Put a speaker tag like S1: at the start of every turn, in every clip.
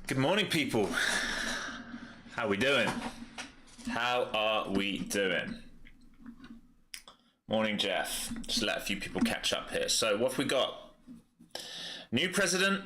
S1: Good morning, people. How we doing? How are we doing? Morning, Jeff. Just let a few people catch up here. So what have we got? New president,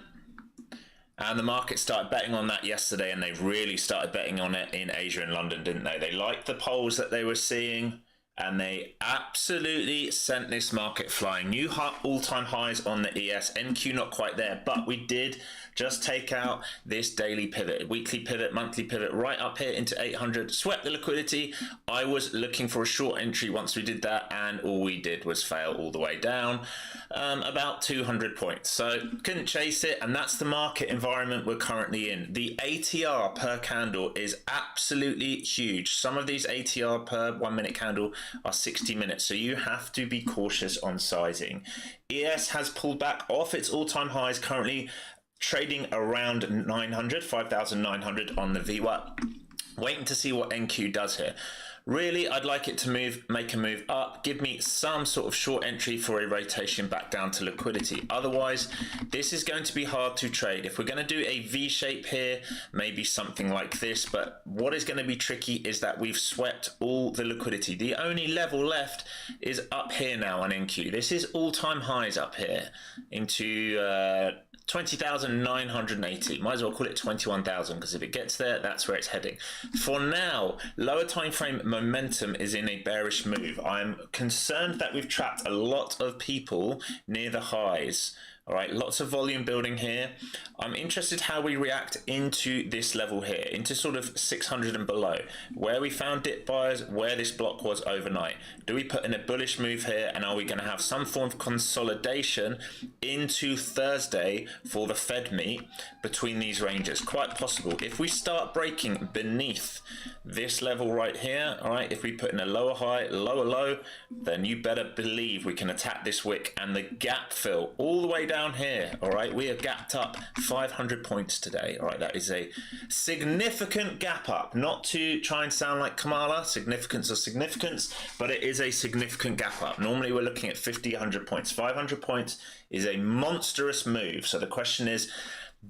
S1: and the market started betting on that yesterday, and they really started betting on it in Asia and London, didn't they? They liked the polls that they were seeing, and they absolutely sent this market flying. New all-time highs on the ES, NQ not quite there, but we did just take out this daily pivot, weekly pivot, monthly pivot, right up here into 800, swept the liquidity. I was looking for a short entry once we did that, and all we did was fail all the way down, about 200 points. So couldn't chase it, and that's the market environment we're currently in. The ATR per candle is absolutely huge. Some of these ATR per 1 minute candle are 60 minutes, so you have to be cautious on sizing. ES has pulled back off its all-time highs, currently trading around 900, 5,900 on the VWAP. Waiting to see what NQ does here. Really, I'd like it to make a move up, give me some sort of short entry for a rotation back down to liquidity. Otherwise, this is going to be hard to trade. If we're going to do a V shape here, maybe something like this, but what is going to be tricky is that we've swept all the liquidity. The only level left is up here now on NQ. This is all-time highs up here into 20,980. Might as well call it 21,000, because if it gets there, that's where it's heading. For now, lower time frame momentum is in a bearish move. I'm concerned that we've trapped a lot of people near the highs. All right, lots of volume building here. I'm interested how we react into this level here, into sort of 600 and below, where we found dip buyers, where this block was overnight. Do we put in a bullish move here, and are we going to have some form of consolidation into Thursday for the Fed meet between these ranges? Quite possible. If we start breaking beneath this level right here, all right, if we put in a lower high, lower low, then you better believe we can attack this wick and the gap fill all the way down here. All right, we have gapped up 500 points today. All right, that is a significant gap up. Not to try and sound like Kamala, significance or significance, but it is a significant gap up. Normally we're looking at 50, 100 points. 500 points is a monstrous move. So the question is,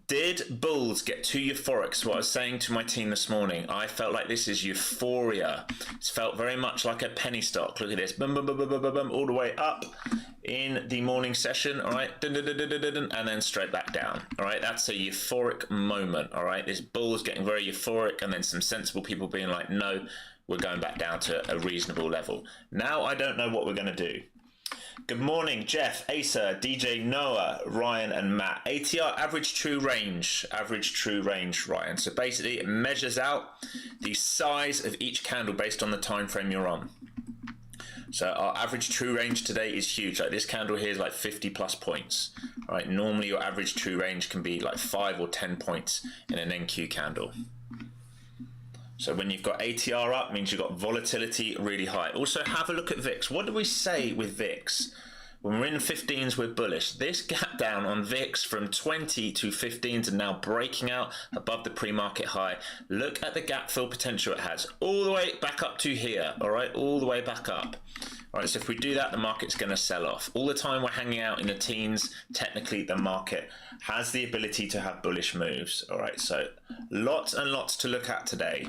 S1: did bulls get too euphoric? So what I was saying to my team this morning, I felt like this is euphoria. It's felt very much like a penny stock. Look at this, boom, boom, boom, boom, boom, boom, boom, all the way up in the morning session, all right, dun, dun, dun, dun, dun, dun, dun, and then straight back down. All right, that's a euphoric moment. All right, this bull's getting very euphoric, and then some sensible people being like, no, we're going back down to a reasonable level. Now I don't know what we're going to do. Good morning, Jeff, Asa, DJ, Noah, Ryan, and Matt. ATR, average true range, Ryan. So basically it measures out the size of each candle based on the time frame you're on. So our average true range today is huge. Like this candle here is like 50 plus points. All right, normally your average true range can be like 5 or 10 points in an NQ candle. So when you've got ATR up, means you've got volatility really high. Also, have a look at VIX. What do we say with VIX? When we're in 15s, we're bullish. This gap down on VIX from 20 to 15s and now breaking out above the pre-market high. Look at the gap fill potential it has. All the way back up to here, all right? All the way back up. All right, so if we do that, the market's going to sell off. All the time we're hanging out in the teens, technically the market has the ability to have bullish moves. All right, so lots and lots to look at today.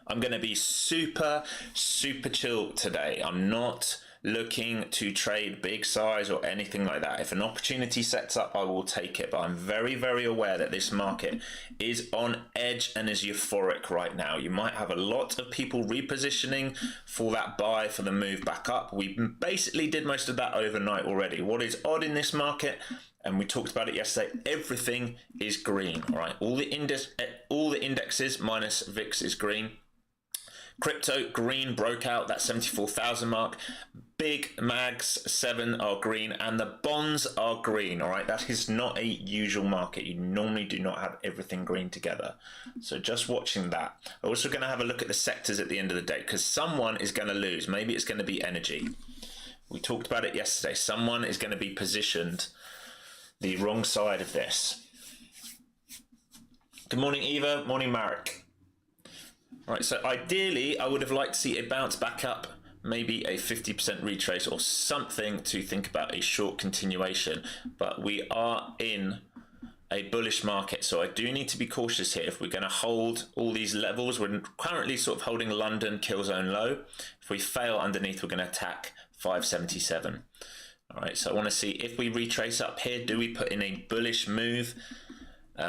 S1: I'm going to be super chill today. I'm not looking to trade big size or anything like that. If an opportunity sets up, I will take it. But I'm very aware that this market is on edge and is euphoric right now. You might have a lot of people repositioning for that buy for the move back up. We basically did most of that overnight already. What is odd in this market, and we talked about it yesterday, everything is green. All right, all the indexes minus VIX is green. Crypto green, broke out that 74,000 mark. Big mags 7 are green, and the bonds are green. All right, that is not a usual market. You normally do not have everything green together. So just watching that. I'm also going to have a look at the sectors at the end of the day, because someone is going to lose. Maybe it's going to be energy. We talked about it yesterday. Someone is going to be positioned the wrong side of this. Good morning, Eva. Morning, Marek. All right, so ideally, I would have liked to see a bounce back up, maybe a 50% retrace or something to think about a short continuation. But we are in a bullish market. So I do need to be cautious here. If we're going to hold all these levels, we're currently sort of holding London kill zone low. If we fail underneath, we're going to attack 577. All right, so I want to see if we retrace up here, do we put in a bullish move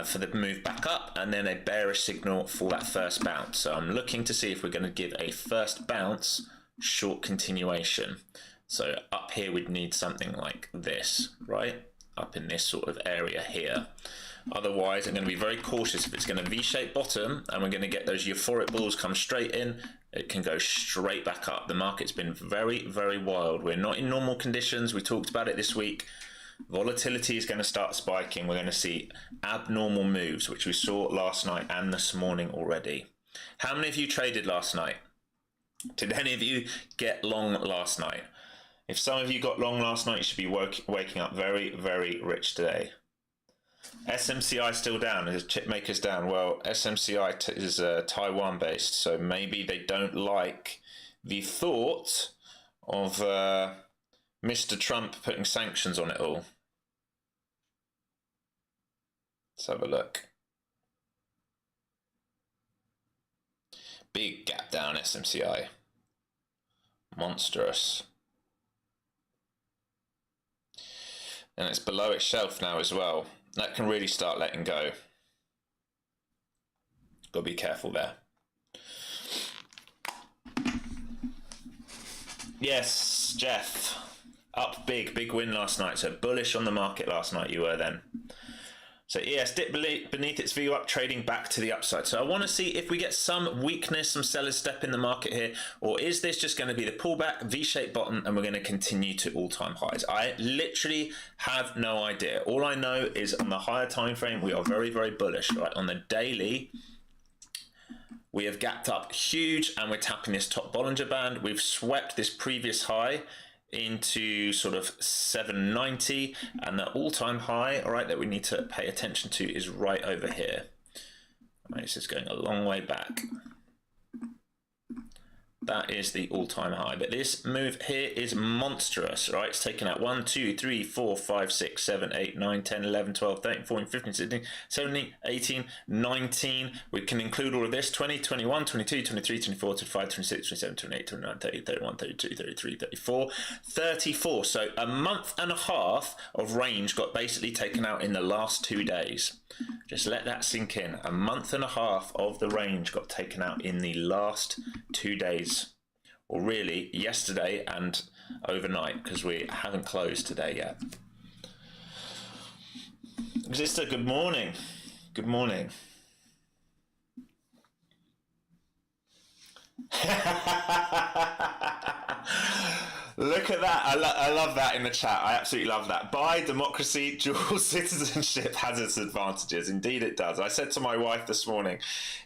S1: for the move back up, and then a bearish signal for that first bounce. So I'm looking to see if we're going to give a first bounce short continuation. So up here we'd need something like this, right? Up in this sort of area here. Otherwise, I'm going to be very cautious. If it's going to V-shaped bottom and we're going to get those euphoric bulls come straight in, it can go straight back up. The market's been very, very wild. We're not in normal conditions. We talked about it this week. Volatility is going to start spiking. We're going to see abnormal moves, which we saw last night and this morning already. How many of you traded last night? Did any of you get long last night? If some of you got long last night, you should be waking up very, very rich today. SMCI still down. Is chip makers down? Well, SMCI is Taiwan based, so maybe they don't like the thought of Mr. Trump putting sanctions on it all. Let's have a look. Big gap down, SMCI. Monstrous. And it's below its shelf now as well. That can really start letting go. Got to be careful there. Yes, Jeff. Up big win last night. So bullish on the market last night you were then. So ES dipped beneath its view up, trading back to the upside. So I want to see if we get some weakness, some sellers step in the market here, or is this just going to be the pullback, V-shaped bottom, and we're going to continue to all-time highs? I literally have no idea. All I know is on the higher time frame, we are very, very bullish. Right, on the daily, we have gapped up huge, and we're tapping this top Bollinger Band. We've swept this previous high into sort of 790, and the all-time high, all right, that we need to pay attention to is right over here. All right, this is going a long way back. That is the all-time high, but this move here is monstrous, right? It's taken out 1, 2, 3, 4, 5, 6, 7, 8, 9, 10, 11, 12, 13, 14, 15, 16, 17, 18, 19. We can include all of this: 20, 21, 22, 23, 24, 25, 26, 27, 28, 29, 30, 31, 32, 33, 34, 34. So a month and a half of range got basically taken out in the last 2 days. Just let that sink in. A month and a half of the range got taken out in the last 2 days. Or really, yesterday and overnight, because we haven't closed today yet. Exister, good morning. Good morning. Look at that. I love that in the chat. I absolutely love that. Buy democracy, dual citizenship has its advantages. Indeed it does. I said to my wife this morning,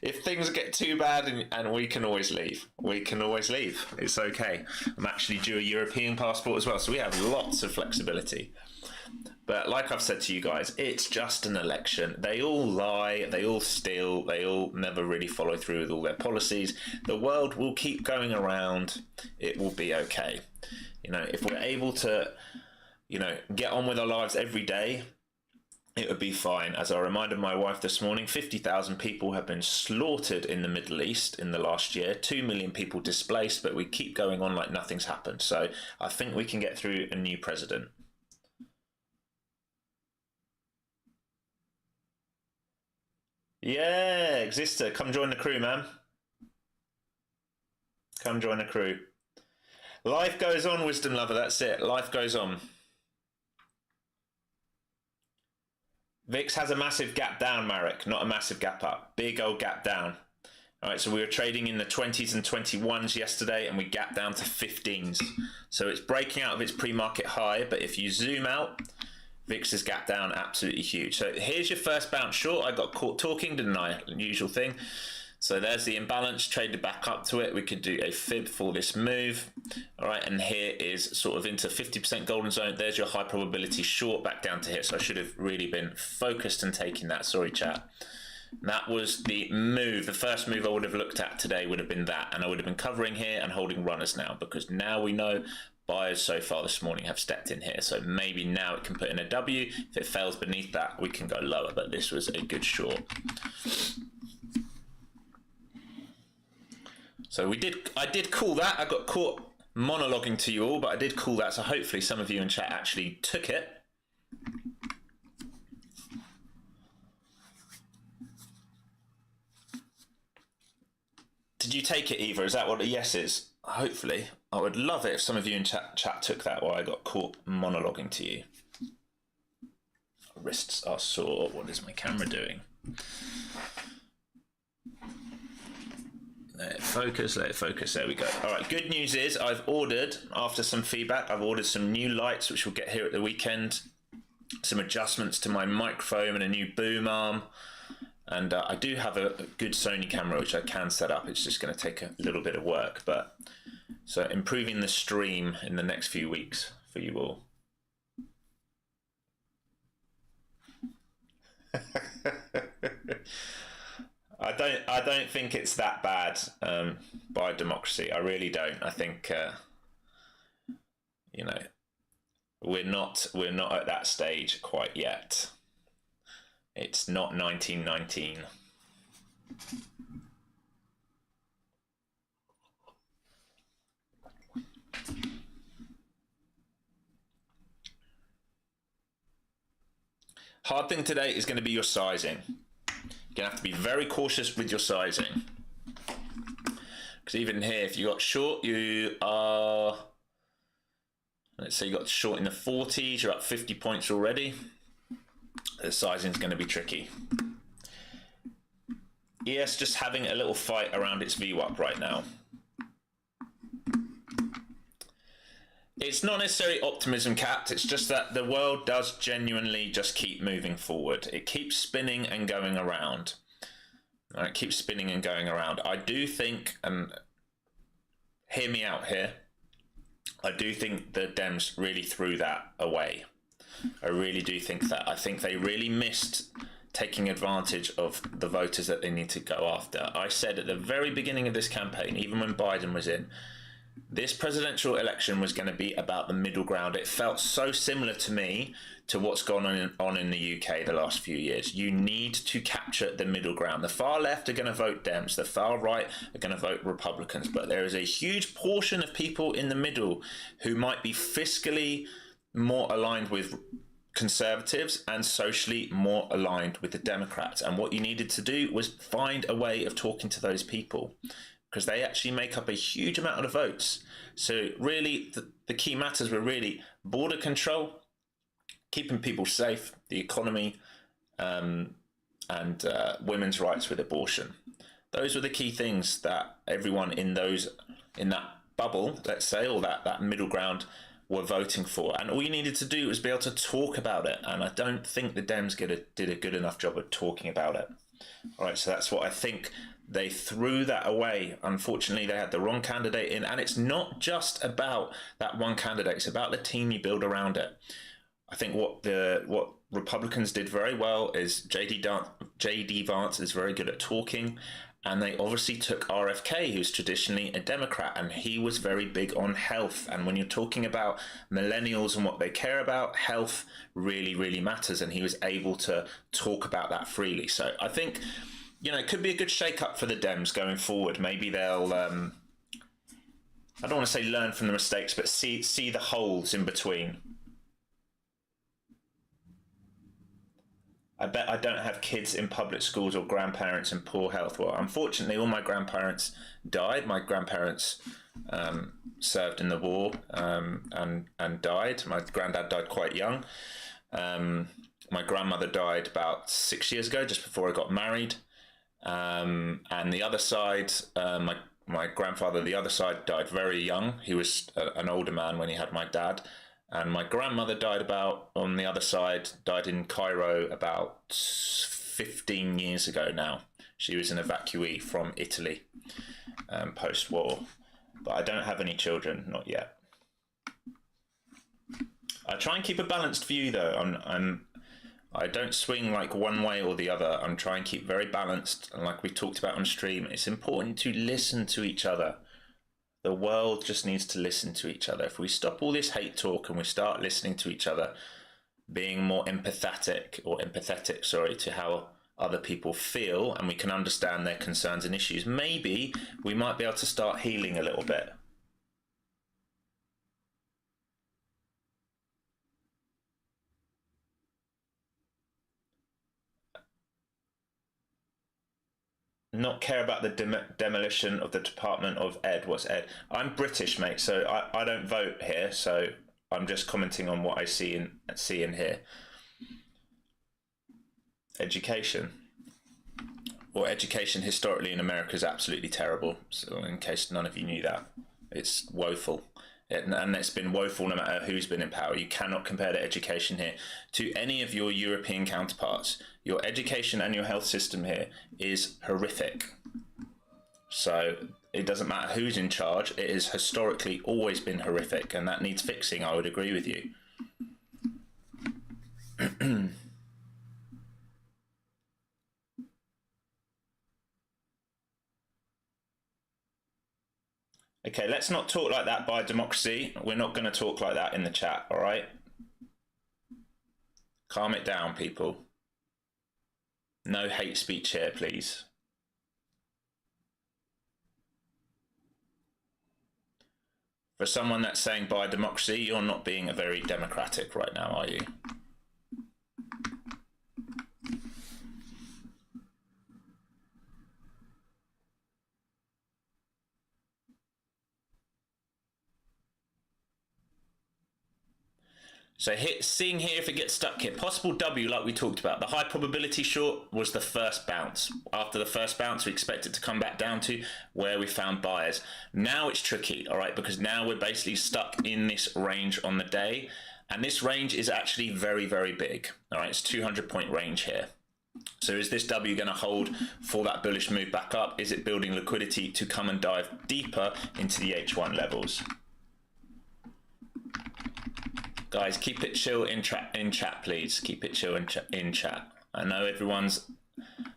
S1: if things get too bad and we can always leave. We can always leave. It's okay. I'm actually due a European passport as well, so we have lots of flexibility. But like I've said to you guys, it's just an election. They all lie, they all steal, they all never really follow through with all their policies. The world will keep going around. It will be okay. You know, if we're able to, you know, get on with our lives every day, it would be fine. As I reminded my wife this morning, 50,000 people have been slaughtered in the Middle East in the last year, 2 million people displaced, but we keep going on like nothing's happened. So I think we can get through a new president. Yeah, Exister, come join the crew, man. Come join the crew. Life goes on, Wisdom Lover, that's it. Life goes on. VIX has a massive gap down, Marek, not a massive gap up. Big old gap down. All right, so we were trading in the 20s and 21s yesterday, and we gapped down to 15s. So it's breaking out of its pre-market high, but if you zoom out, VIX is gap down, absolutely huge. So here's your first bounce short. I got caught talking, didn't I? Usual thing. So there's the imbalance, traded back up to it. We could do a fib for this move. All right, and here is sort of into 50% golden zone. There's your high probability short back down to here. So I should have really been focused and taking that. Sorry, chat. That was the move. The first move I would have looked at today would have been that. And I would have been covering here and holding runners now, because now we know buyers so far this morning have stepped in here. So maybe now it can put in a W. If it fails beneath that, we can go lower, but this was a good short. So I did call that. I got caught monologuing to you all, but I did call that. So hopefully some of you in chat actually took it. Did you take it, Eva? Is that what a yes is? Hopefully. I would love it if some of you in chat took that while I got caught monologuing to you. Wrists are sore. What is my camera doing? Let it focus, let it focus. There we go. All right, good news is I've ordered, after some feedback, I've ordered some new lights, which we'll get here at the weekend. Some adjustments to my microphone and a new boom arm. And I do have a good Sony camera, which I can set up. It's just going to take a little bit of work. But so improving the stream in the next few weeks for you all. I don't think it's that bad by democracy. I really don't. I think you know, we're not at that stage quite yet. It's not 1919. Hard thing today is going to be your sizing. You're going to have to be very cautious with your sizing. Because even here, if you got short, you are, let's say you got short in the 40s, you're up 50 points already. The sizing is going to be tricky. ES just having a little fight around its VWAP right now. It's not necessarily optimism capped, it's just that the world does genuinely just keep moving forward. It keeps spinning and going around. It keeps spinning and going around. I do think, and hear me out here, I do think the Dems really threw that away. I really do think that. I think they really missed taking advantage of the voters that they need to go after. I said at the very beginning of this campaign, even when Biden was in, this presidential election was going to be about the middle ground. It felt so similar to me to what's gone on in the UK the last few years. You need to capture the middle ground. The far left are going to vote Dems. The far right are going to vote Republicans. But there is a huge portion of people in the middle who might be fiscally more aligned with Conservatives and socially more aligned with the Democrats. And what you needed to do was find a way of talking to those people, because they actually make up a huge amount of the votes. So really, the key matters were really border control, keeping people safe, the economy, and women's rights with abortion. Those were the key things that everyone in that bubble, let's say, or that middle ground, were voting for. And all you needed to do was be able to talk about it. And I don't think the Dems did a good enough job of talking about it. All right, so that's what I think. They threw that away. Unfortunately, they had the wrong candidate in. And it's not just about that one candidate. It's about the team you build around it. I think what Republicans did very well is J.D. Vance is very good at talking. And they obviously took RFK, who's traditionally a Democrat, and he was very big on health. And when you're talking about millennials and what they care about, health really, really matters. And he was able to talk about that freely. So I think, you know, it could be a good shake-up for the Dems going forward. Maybe they'll, I don't want to say learn from the mistakes, but see the holes in between. I bet I don't have kids in public schools or grandparents in poor health. Well, unfortunately, all my grandparents died. My grandparents served in the war and died. My granddad died quite young. My grandmother died about 6 years ago, just before I got married. And the other side, my grandfather, the other side, died very young. He was an older man when he had my dad. And my grandmother died on the other side, died in Cairo about 15 years ago now. She was an evacuee from Italy post-war. But I don't have any children, not yet. I try and keep a balanced view, though. I don't swing like one way or the other. I'm trying to keep very balanced. And like we talked about on stream, it's important to listen to each other. The world just needs to listen to each other. If we stop all this hate talk and we start listening to each other, being more empathetic, sorry, to how other people feel, and we can understand their concerns and issues, maybe we might be able to start healing a little bit. Not care about the demolition of the Department of Ed. What's Ed? I'm British, mate, so I don't vote here, so I'm just commenting on what I see and hear. Education. Well, education historically in America is absolutely terrible. So in case none of you knew that, it's woeful. And it's been woeful no matter who's been in power. You cannot compare the education here to any of your European counterparts. Your education and your health system here is horrific. So it doesn't matter who's in charge. It has historically always been horrific, and that needs fixing. I would agree with you. Okay, let's not talk like that by democracy. We're not going to talk like that in the chat, all right? Calm it down, people. No hate speech here, please. For someone that's saying by democracy, you're not being very democratic right now, are you? So seeing here if it gets stuck here. Possible W like we talked about. The high probability short was the first bounce. After the first bounce, we expect it to come back down to where we found buyers. Now it's tricky, all right, because now we're basically stuck in this range on the day. And this range is actually very, very big. All right, it's 200-point range here. So is this W going to hold for that bullish move back up? Is it building liquidity to come and dive deeper into the H1 levels? Guys, keep it chill in chat, please. Keep it chill in chat. I know everyone's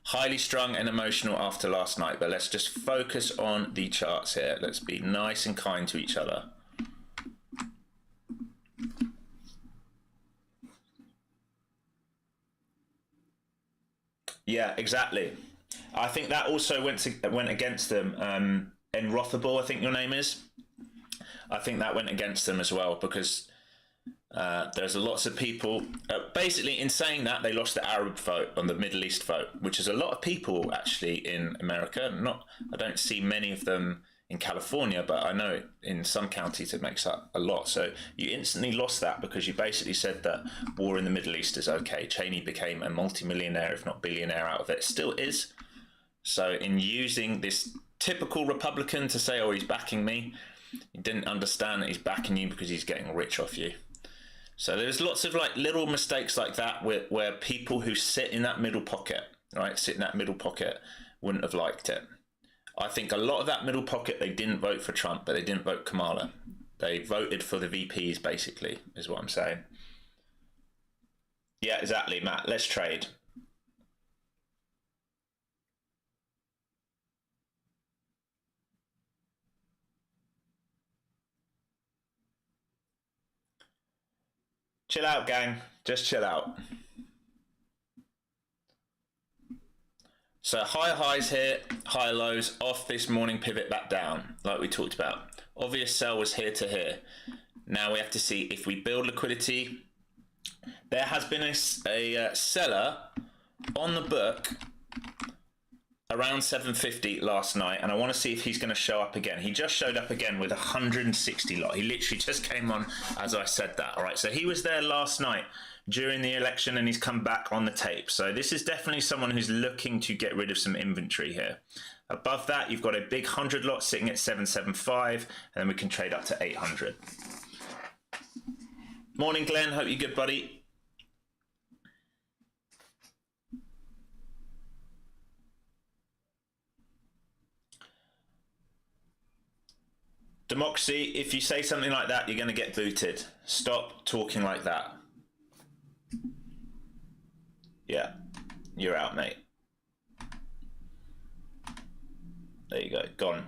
S1: highly strung and emotional after last night, but let's just focus on the charts here. Let's be nice and kind to each other. Yeah, exactly. I think that also went against them. Enrothable, I think your name is. I think that went against them as well, because there's lots of people basically in saying that they lost the Arab vote on the Middle East vote, which is a lot of people actually in America. I don't see many of them in California, but I know in some counties it makes up a lot. So you instantly lost that because you basically said that war in the Middle East is okay. Cheney became a multimillionaire, if not billionaire, out of it. Still is. So in using this typical Republican to say, oh, he's backing me, you didn't understand that he's backing you because he's getting rich off you. So there's lots of like little mistakes like that where people who sit in that middle pocket, right, wouldn't have liked it. I think a lot of that middle pocket, they didn't vote for Trump, but they didn't vote Kamala. They voted for the VPs, basically, is what I'm saying. Yeah, exactly, Matt. Let's trade. Chill out, gang. Just chill out. So high highs here, high lows, off this morning, pivot back down, like we talked about. Obvious sell was here to here. Now we have to see if we build liquidity. There has been a seller on the book around 750 last night, and I want to see if he's going to show up again. He just showed up again with 160 lot. He literally just came on as I said that. All right, so he was there last night during the election, and he's come back on the tape. So this is definitely someone who's looking to get rid of some inventory here. Above that, you've got a big 100 lot sitting at 775, and then we can trade up to 800. Morning, Glenn. Hope you're good, buddy. Democracy, if you say something like that, you're going to get booted. Stop talking like that. Yeah, you're out, mate. There you go, gone.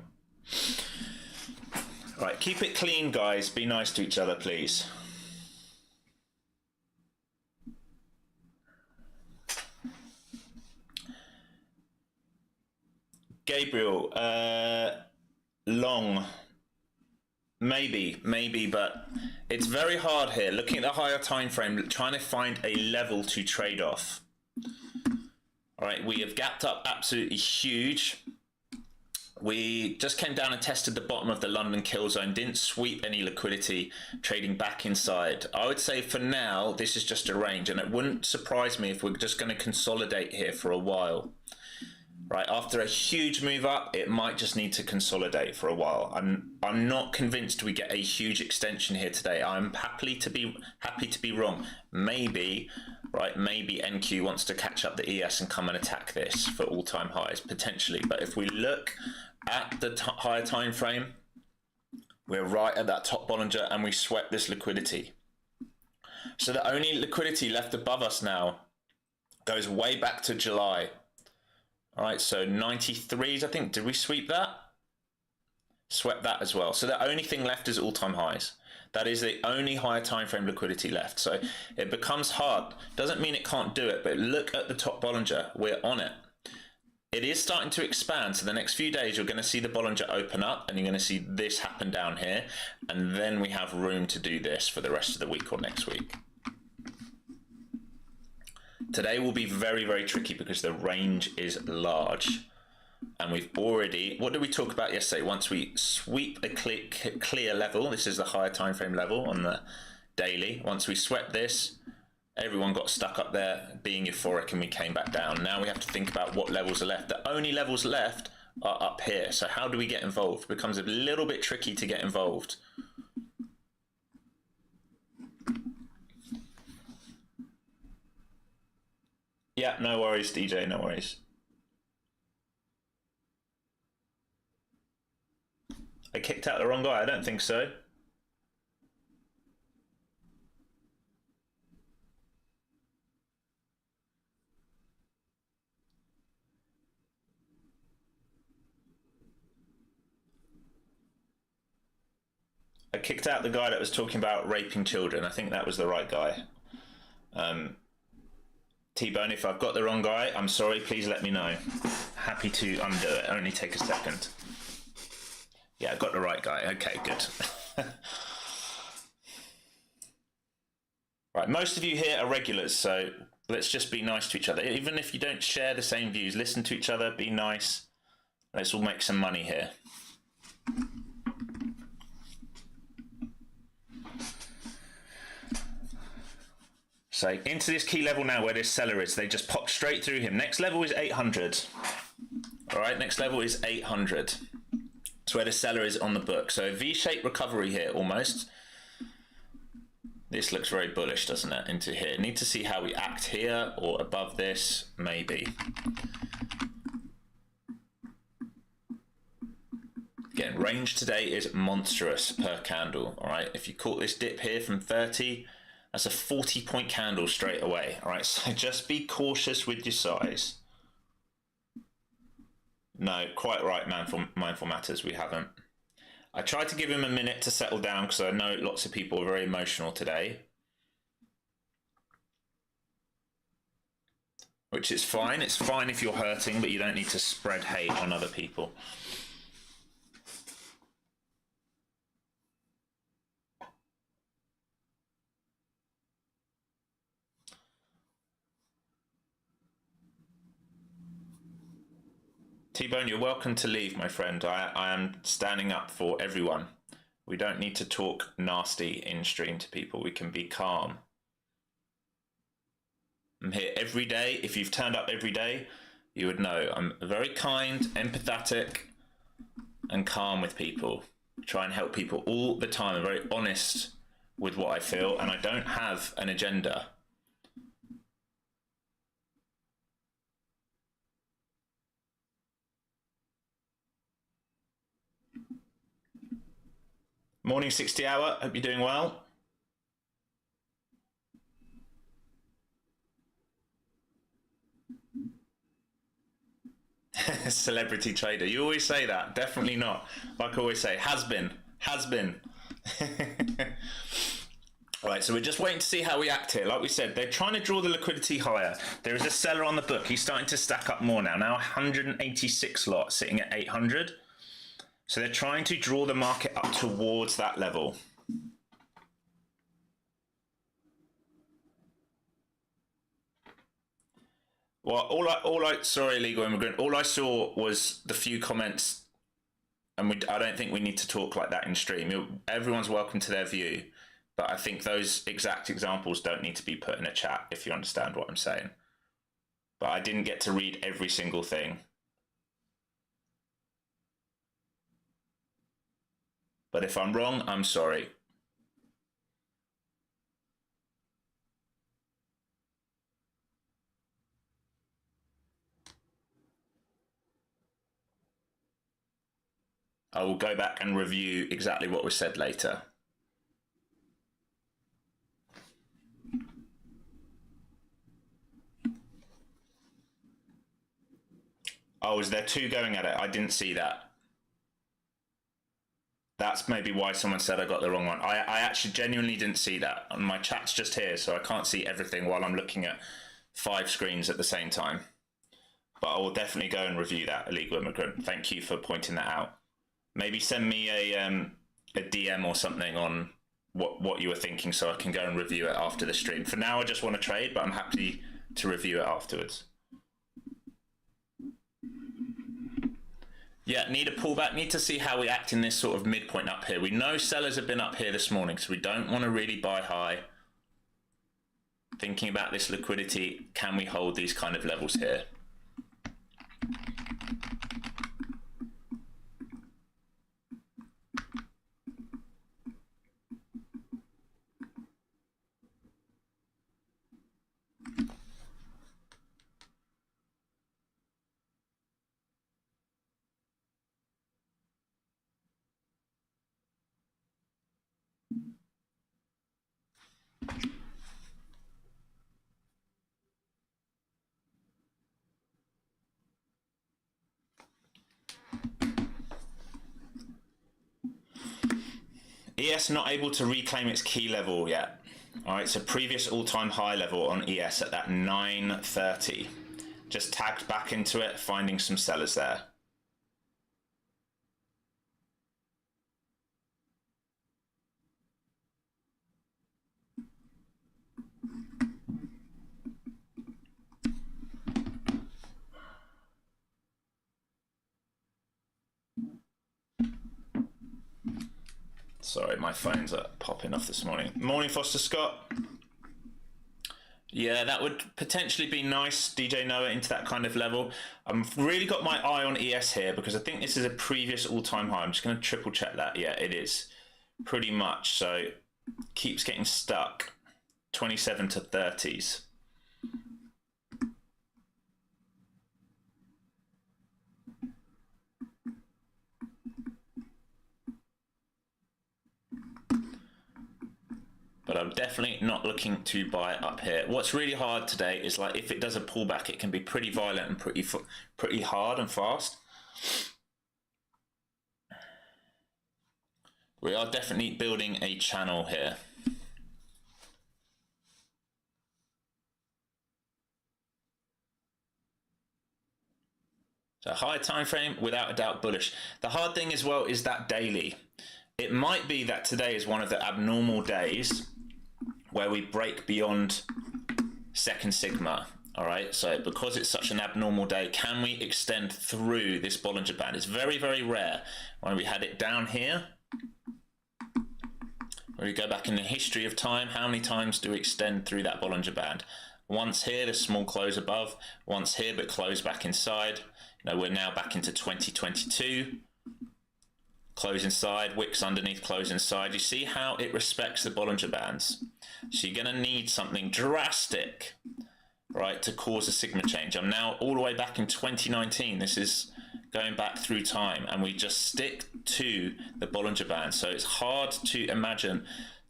S1: Right, keep it clean, guys. Be nice to each other, please. Gabriel, long. Maybe, but it's very hard here. Looking at the higher time frame, trying to find a level to trade off. All right, we have gapped up absolutely huge. We just came down and tested the bottom of the London kill zone, didn't sweep any liquidity, trading back inside. I would say for now, this is just a range, and it wouldn't surprise me if we're just going to consolidate here for a while. Right, after a huge move up, it might just need to consolidate for a while. I'm not convinced we get a huge extension here today. I'm happy to be wrong. Maybe, right, maybe NQ wants to catch up the ES and come and attack this for all-time highs, potentially. But if we look at the higher time frame, we're right at that top Bollinger and we swept this liquidity. So the only liquidity left above us now goes way back to July. All right, so 93s, I think, did we sweep that? Swept that as well. So the only thing left is all-time highs. That is the only higher time frame liquidity left. So it becomes hard. Doesn't mean it can't do it, but look at the top Bollinger. We're on it. It is starting to expand. So the next few days, you're going to see the Bollinger open up and you're going to see this happen down here. And then we have room to do this for the rest of the week or next week. Today will be very, very tricky because the range is large. And we've already, what did we talk about yesterday? Once we sweep a clear level, this is the higher time frame level on the daily. Once we swept this, everyone got stuck up there being euphoric and we came back down. Now we have to think about what levels are left. The only levels left are up here. So how do we get involved? It becomes a little bit tricky to get involved. Yeah, no worries, DJ, no worries. I kicked out the wrong guy? I don't think so. I kicked out the guy that was talking about raping children. I think that was the right guy. T-Bone, if I've got the wrong guy, I'm sorry, please let me know. Happy to undo it, only take a second. Yeah, I got the right guy, okay, good. Right, most of you here are regulars, so let's just be nice to each other. Even if you don't share the same views, listen to each other, be nice. Let's all make some money here. So into this key level now where this seller is, they just pop straight through him. Next level is 800. All right, next level is 800. It's where the seller is on the book. So V-shaped recovery here almost. This looks very bullish, doesn't it, into here. Need to see how we act here or above this, maybe. Again, range today is monstrous per candle, all right? If you caught this dip here from 30, that's a 40-point candle straight away, all right? So just be cautious with your size. No, quite right, Mindful Matters, we haven't. I tried to give him a minute to settle down because I know lots of people are very emotional today. Which is fine. It's fine if you're hurting, but you don't need to spread hate on other people. T-Bone, you're welcome to leave, my friend. I am standing up for everyone. We don't need to talk nasty in stream to people. We can be calm. I'm here every day. If you've turned up every day, you would know I'm very kind, empathetic, and calm with people. Try and help people all the time. I'm very honest with what I feel, and I don't have an agenda. Morning 60 hour, hope you're doing well. Celebrity trader, you always say that. Definitely not. Like I always say, has been Has been. All right, so we're just waiting to see how we act here. Like we said, they're trying to draw the liquidity higher. There is a seller on the book. He's starting to stack up more now. Now 186 lot, sitting at 800. So they're trying to draw the market up towards that level. Well, sorry, illegal immigrant. All I saw was the few comments, and I don't think we need to talk like that in stream. Everyone's welcome to their view. But I think those exact examples don't need to be put in a chat, if you understand what I'm saying. But I didn't get to read every single thing. But if I'm wrong, I'm sorry. I will go back and review exactly what was said later. Oh, is there two going at it? I didn't see that. That's maybe why someone said I got the wrong one. I actually genuinely didn't see that. And my chat's just here, so I can't see everything while I'm looking at 5 screens at the same time. But I will definitely go and review that, illegal immigrant. Thank you for pointing that out. Maybe send me a DM or something on what you were thinking so I can go and review it after the stream. For now, I just want to trade, but I'm happy to review it afterwards. Yeah, need a pullback, need to see how we act in this sort of midpoint up here. We know sellers have been up here this morning, so we don't want to really buy high. Thinking about this liquidity, can we hold these kind of levels here? ES not able to reclaim its key level yet. All right, so previous all-time high level on ES at that 930. Just tagged back into it, finding some sellers there. Sorry, my phones are popping off this morning. Morning, Foster Scott. Yeah, that would potentially be nice, DJ Noah, into that kind of level. I've really got my eye on ES here because I think this is a previous all-time high. I'm just going to triple check that. Yeah, it is pretty much. So keeps getting stuck. 27 to 30s. But I'm definitely not looking to buy up here. What's really hard today is, like, if it does a pullback, it can be pretty violent and pretty hard and fast. We are definitely building a channel here. So high time frame, without a doubt bullish. The hard thing as well is that daily. It might be that today is one of the abnormal days where we break beyond second sigma. All right, so because it's such an abnormal day, can we extend through this Bollinger Band? It's very, very rare. When we had it down here, when we go back in the history of time, how many times do we extend through that Bollinger Band? Once here, the small close above, once here, but close back inside. You know, we're now back into 2022. Close inside, wicks underneath, close inside. You see how it respects the Bollinger Bands. So you're going to need something drastic, right, to cause a sigma change. I'm now all the way back in 2019. This is going back through time, and we just stick to the Bollinger Band. So it's hard to imagine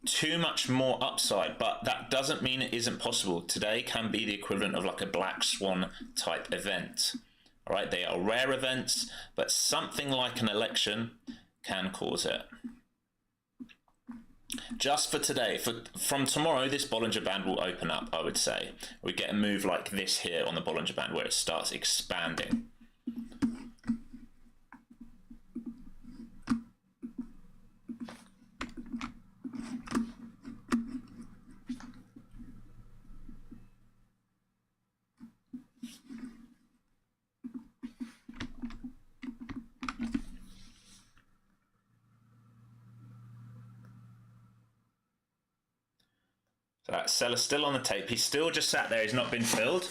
S1: too much more upside, but that doesn't mean it isn't possible. Today can be the equivalent of like a black swan type event. All right, they are rare events, but something like an election can cause it. just for today. From tomorrow, this Bollinger Band will open up, I would say. We get a move like this here on the Bollinger Band where it starts expanding. So that seller's still on the tape. He's still just sat there. He's not been filled.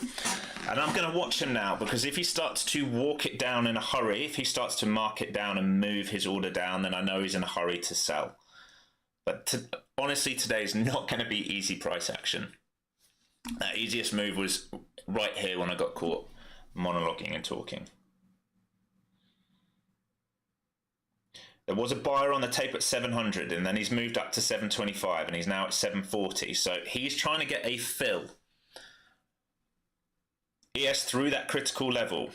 S1: And I'm going to watch him now, because if he starts to walk it down in a hurry, if he starts to mark it down and move his order down, then I know he's in a hurry to sell. But honestly, today is not going to be easy price action. That easiest move was right here when I got caught monologuing and talking. There was a buyer on the tape at 700, and then he's moved up to 725, and he's now at 740. So he's trying to get a fill. ES through that critical level.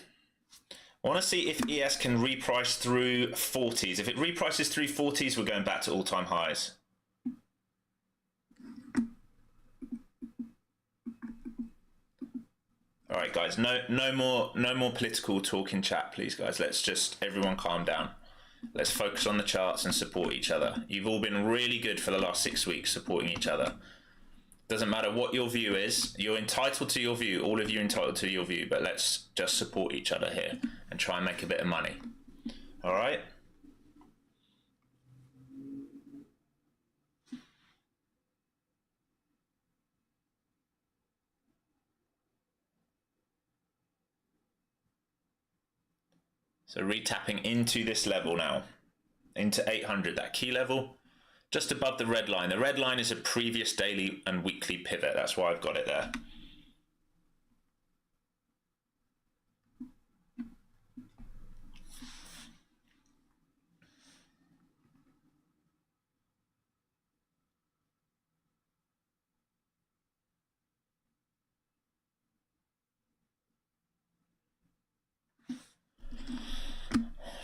S1: I want to see if ES can reprice through 40s. If it reprices through 40s, we're going back to all-time highs. All right, guys, no more political talk in chat, please, guys. Let's just everyone calm down. Let's focus on the charts and support each other. You've all been really good for the last 6 weeks supporting each other. Doesn't matter what your view is. You're entitled to your view. All of you are entitled to your view. But let's just support each other here and try and make a bit of money. All right? So retapping into this level now, into 800, that key level, just above the red line. The red line is a previous daily and weekly pivot. That's why I've got it there.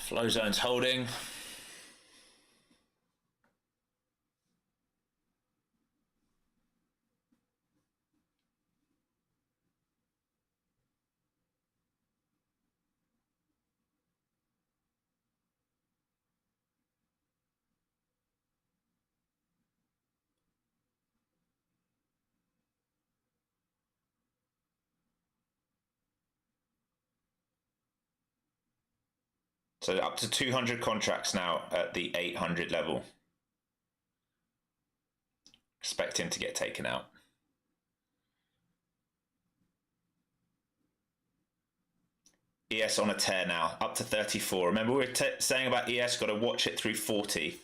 S1: Flow zone's holding. So up to 200 contracts now at the 800 level. Expect him to get taken out. ES on a tear now, up to 34. Remember we were saying about ES, got to watch it through 40.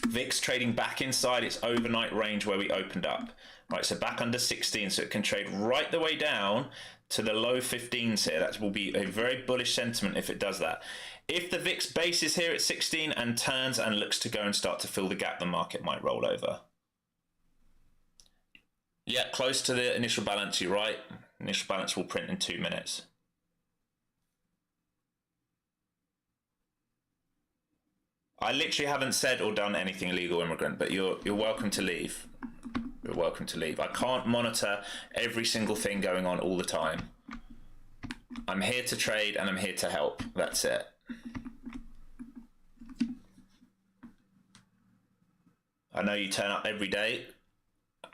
S1: VIX trading back inside its overnight range where we opened up. Right, so back under 16, so it can trade right the way down to the low 15s here. That will be a very bullish sentiment if it does that. If the VIX base is here at 16 and turns and looks to go and start to fill the gap, the market might roll over. Yeah, close to the initial balance, you're right. Initial balance will print in 2 minutes. I literally haven't said or done anything illegal, immigrant, but you're welcome to leave. You're welcome to leave. I can't monitor every single thing going on all the time. I'm here to trade and I'm here to help. That's it. I know you turn up every day.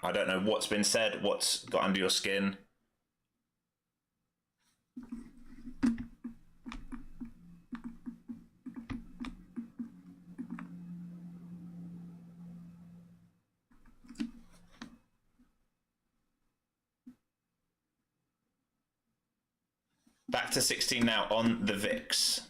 S1: I don't know what's been said, what's got under your skin. Back to 16 now on the VIX.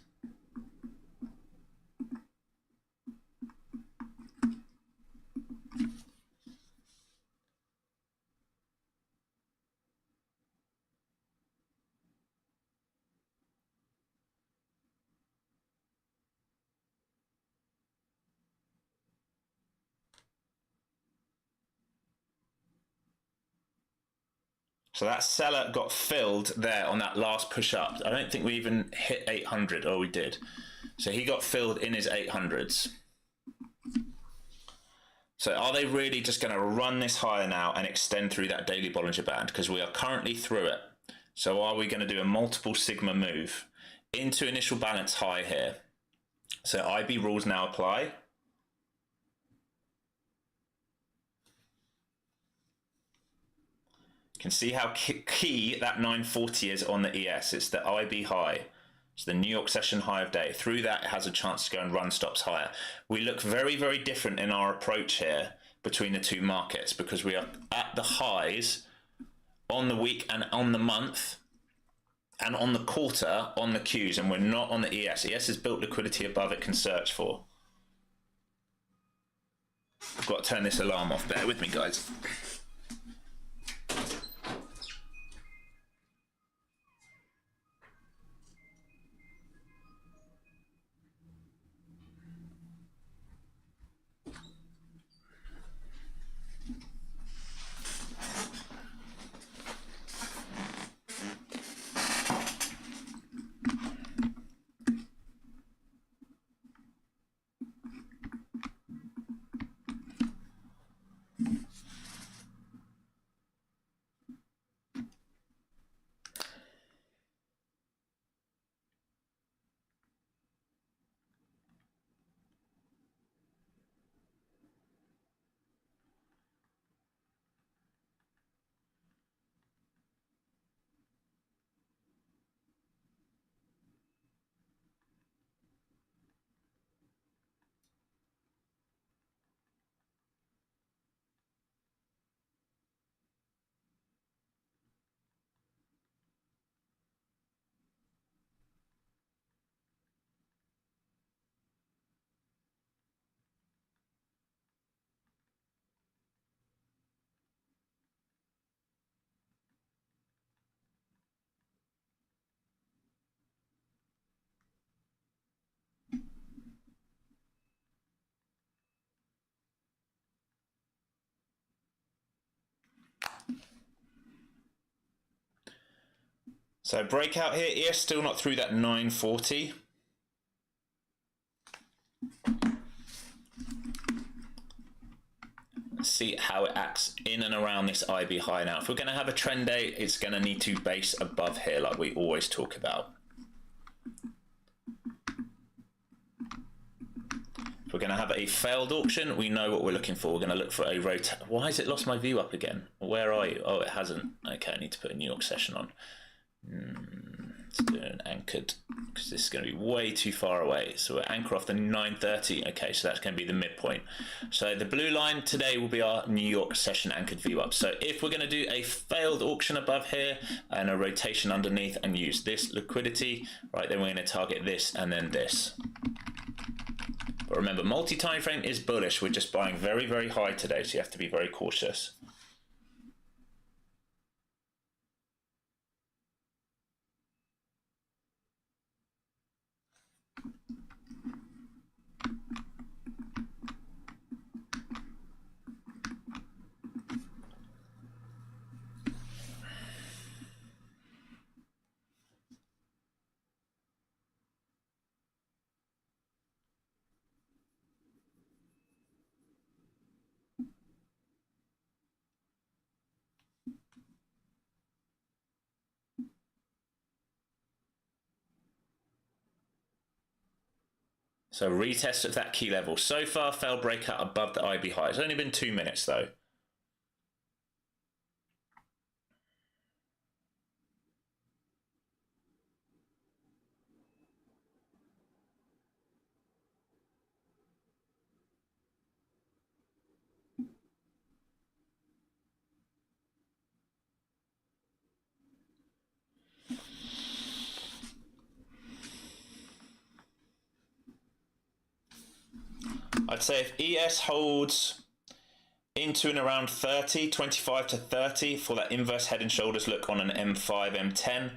S1: So that seller got filled there on that last push up. I don't think we even hit 800. Oh, we did. So he got filled in his 800s. So are they really just going to run this higher now and extend through that daily Bollinger Band? Because we are currently through it. So are we going to do a multiple sigma move into initial balance high here? So IB rules now apply. You can see how key that 940 is on the ES. It's the IB high. It's the New York session high of day. Through that, it has a chance to go and run stops higher. We look very, very different in our approach here between the two markets because we are at the highs on the week and on the month and on the quarter on the Qs, and we're not on the ES. ES has built liquidity above it can search for. I've got to turn this alarm off. Bear with me, guys. So breakout here, ES still not through that 940. Let's see how it acts in and around this IB high now. If we're going to have a trend day, it's going to need to base above here like we always talk about. If we're going to have a failed auction, we know what we're looking for. We're going to look for a rotate. Why has it lost my view up again? Where are you? Oh, it hasn't. Okay, I need to put a New York session on. Let's do an anchored because this is going to be way too far away. So we'll anchor off the 930. Okay, so that's going to be the midpoint. So the blue line today will be our New York session anchored view up. So if we're going to do a failed auction above here and a rotation underneath and use this liquidity, right, then we're going to target this and then this. But remember, multi-time frame is bullish. We're just buying very, very high today, so you have to be very cautious. So retest of that key level. So far, failed breakout above the IB high. It's only been 2 minutes though. I'd say if ES holds into and around 30, 25 to 30 for that inverse head and shoulders look on an M5, M10,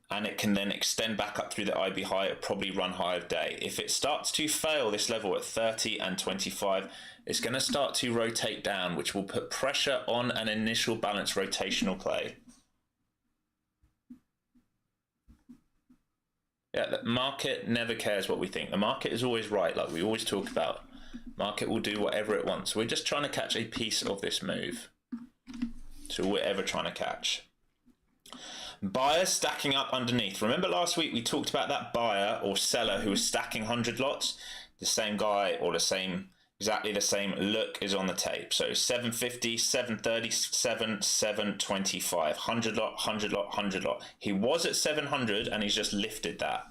S1: and it can then extend back up through the IB high, it'll probably run high of day. If it starts to fail this level at 30 and 25, it's going to start to rotate down, which will put pressure on an initial balance rotational play. Yeah, the market never cares what we think. The market is always right, like we always talk about. Market will do whatever it wants. We're just trying to catch a piece of this move. So we're ever trying to catch. Buyers stacking up underneath. Remember last week we talked about that buyer or seller who was stacking 100 lots? The same guy or the same, exactly the same look is on the tape. So 750, 737, 725, 100 lot, 100 lot, 100 lot. He was at 700 and he's just lifted that.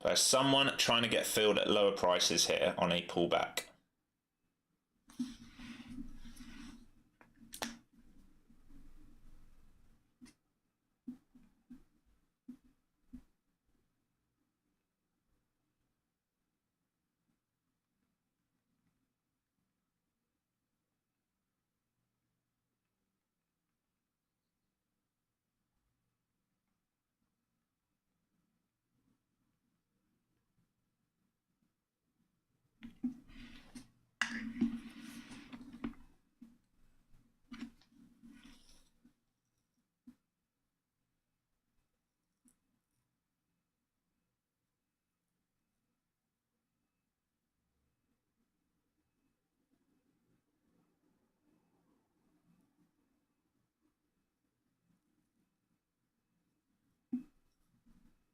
S1: There's someone trying to get filled at lower prices here on a pullback.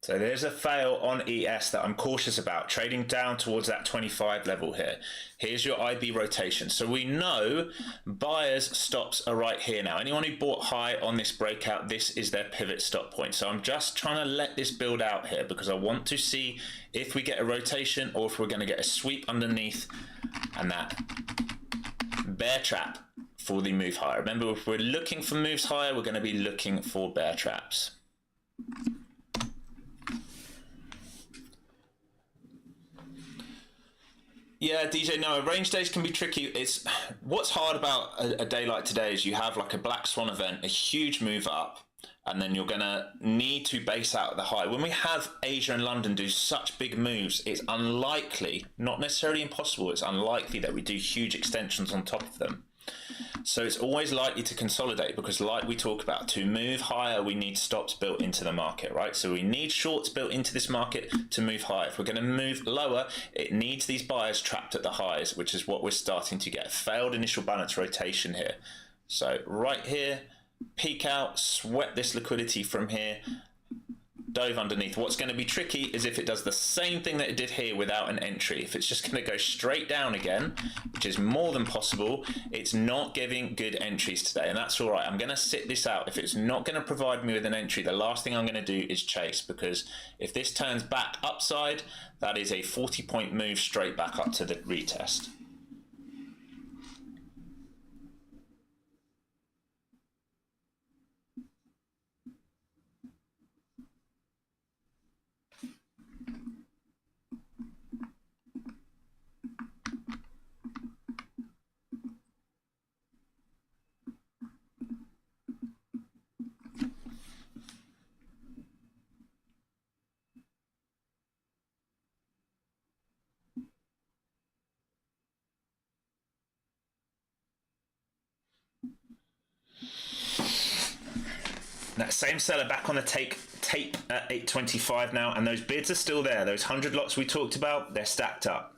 S1: So there's a fail on ES that I'm cautious about, trading down towards that 25 level here. Here's your IB rotation. So we know buyers' stops are right here now. Anyone who bought high on this breakout, this is their pivot stop point. So I'm just trying to let this build out here because I want to see if we get a rotation or if we're going to get a sweep underneath and that bear trap for the move higher. Remember, if we're looking for moves higher, we're going to be looking for bear traps. Yeah, DJ, no, range days can be tricky. It's what's hard about a day like today is you have like a black swan event, a huge move up, and then you're gonna need to base out the high. When we have Asia and London do such big moves, it's unlikely, not necessarily impossible, it's unlikely that we do huge extensions on top of them. So it's always likely to consolidate because like we talk about, to move higher, we need stops built into the market, right? So we need shorts built into this market to move higher. If we're going to move lower, it needs these buyers trapped at the highs, which is what we're starting to get. Failed initial balance rotation here. So right here, peak out, sweat this liquidity from here, dove underneath. What's going to be tricky is if it does the same thing that it did here without an entry. If it's just going to go straight down again, which is more than possible, it's not giving good entries today, and that's all right. I'm going to sit this out. If it's not going to provide me with an entry, the last thing I'm going to do is chase, because if this turns back upside, that is a 40-point move straight back up to the retest. That same seller back on the tape at 825 now, and those bids are still there. Those 100 lots we talked about, they're stacked up.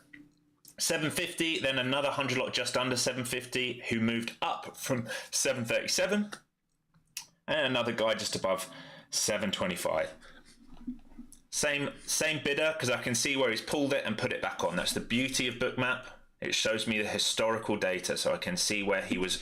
S1: 750, then another 100 lot just under 750 who moved up from 737, and another guy just above 725. Same bidder, because I can see where he's pulled it and put it back on. That's the beauty of Bookmap. It shows me the historical data, so I can see where he was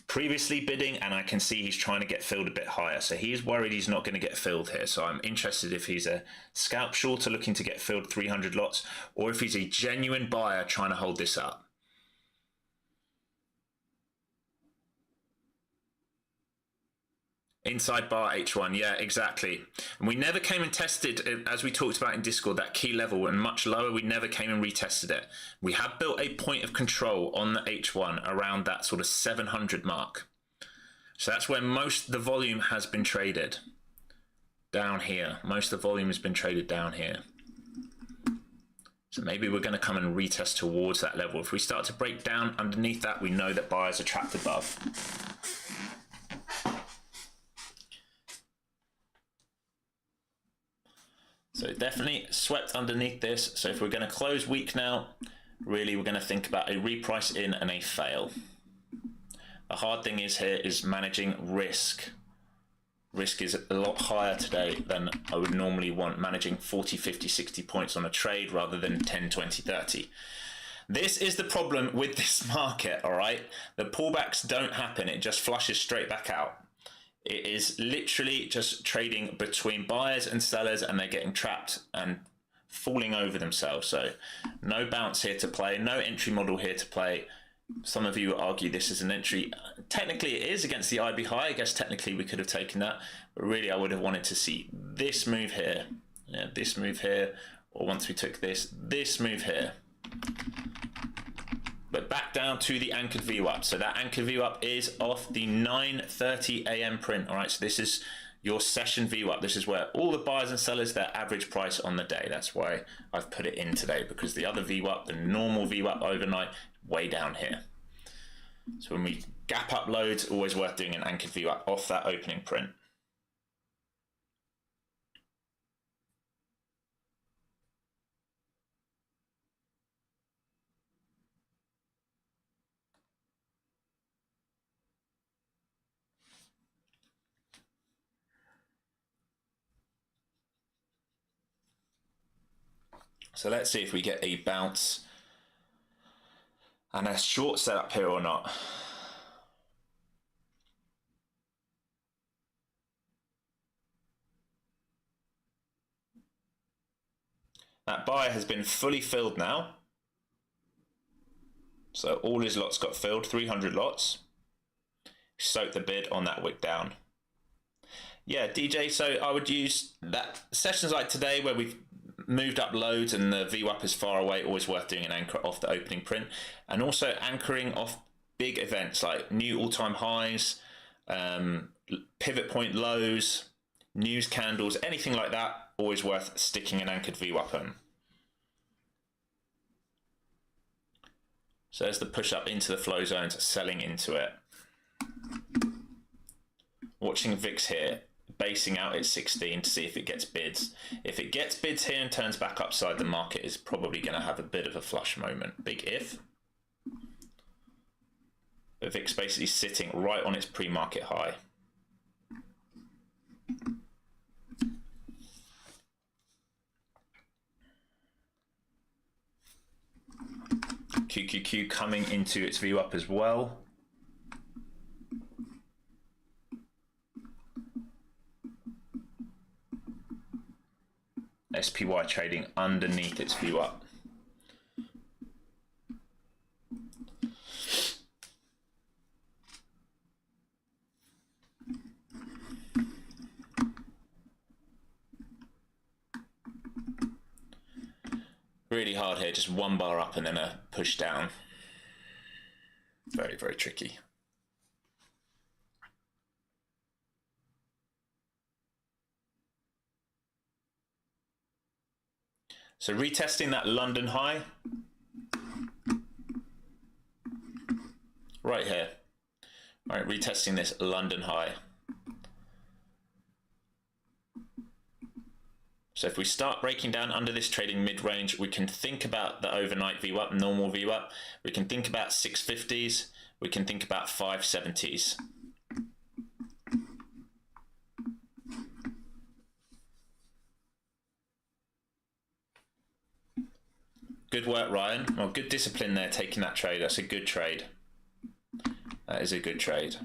S1: previously bidding, and I can see he's trying to get filled a bit higher. So he's worried he's not going to get filled here. So I'm interested if he's a scalp shorter looking to get filled 300 lots, or if he's a genuine buyer trying to hold this up. Inside bar H1, yeah, exactly. And we never came and tested, as we talked about in Discord, that key level, and much lower, we never came and retested it. We have built a point of control on the H1 around that sort of 700 mark. So that's where most of the volume has been traded. Down here. Most of the volume has been traded down here. So maybe we're going to come and retest towards that level. If we start to break down underneath that, we know that buyers are trapped above. So definitely swept underneath this. So if we're going to close weak now, really we're going to think about a reprice in and a fail. The hard thing is here is managing risk. Risk is a lot higher today than I would normally want, managing 40, 50, 60 points on a trade rather than 10, 20, 30. This is the problem with this market, all right? The pullbacks don't happen. It just flushes straight back out. It is literally just trading between buyers and sellers, and they're getting trapped and falling over themselves. So no bounce here to play, no entry model here to play. Some of you argue this is an entry. Technically it is against the IB high. I guess technically we could have taken that, but really I would have wanted to see this move here, yeah, this move here, or once we took this move here. But back down to the anchored VWAP. So that anchored VWAP is off the 9:30 a.m. print. All right, so this is your session VWAP. This is where all the buyers and sellers, their average price on the day. That's why I've put it in today, because the other VWAP, the normal VWAP overnight, way down here. So when we gap up loads, always worth doing an anchored VWAP off that opening print. So let's see if we get a bounce and a short setup here or not. That buyer has been fully filled now. So all his lots got filled, 300 lots. Soak the bid on that wick down. Yeah, DJ, so I would use that sessions like today where we've moved up loads and the VWAP is far away, always worth doing an anchor off the opening print, and also anchoring off big events like new all-time highs, pivot point lows, news candles, anything like that, always worth sticking an anchored VWAP on. So there's the push up into the flow zones, selling into it. Watching VIX here, basing out at 16 to see if it gets bids. If it gets bids here and turns back upside, the market is probably going to have a bit of a flush moment. Big if. The VIX basically sitting right on its pre-market high. QQQ coming into its VWAP as well. SPY trading underneath its VWAP. Really hard here, just one bar up and then a push down. Very, very tricky. So retesting that London high. Right here. All right, retesting this London high. So if we start breaking down under this trading mid-range, we can think about the overnight VWAP, normal VWAP. We can think about 650s. We can think about 570s. Good work, Ryan. Well, good discipline there, taking that trade. That's a good trade. That is a good trade.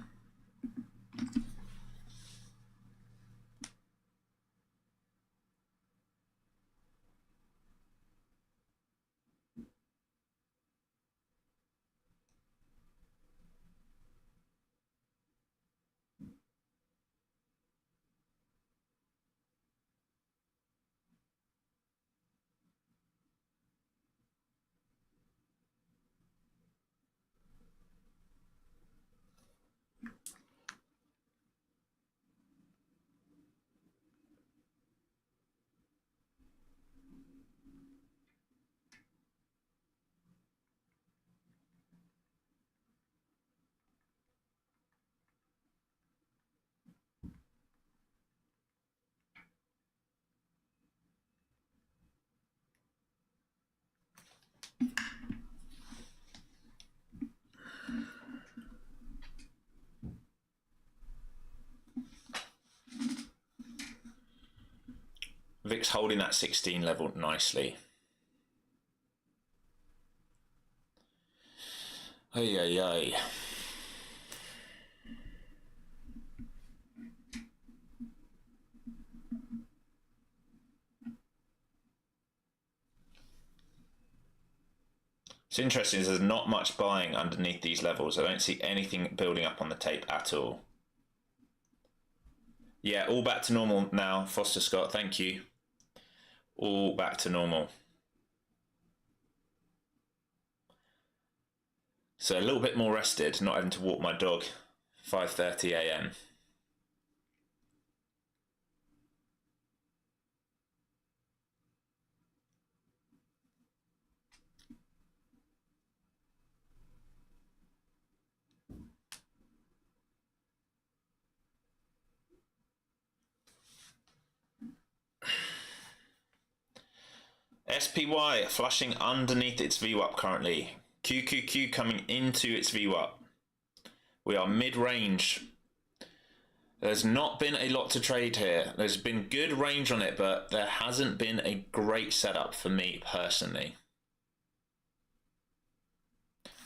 S1: VIX holding that 16 level nicely. Ay, ay, ay. It's interesting, there's not much buying underneath these levels. I don't see anything building up on the tape at all. Yeah, all back to normal now, Foster Scott, thank you. All back to normal. So a little bit more rested, not having to walk my dog, 5:30 a.m. SPY flushing underneath its VWAP currently. QQQ coming into its VWAP. We are mid-range. There's not been a lot to trade here. There's been good range on it, but there hasn't been a great setup for me personally.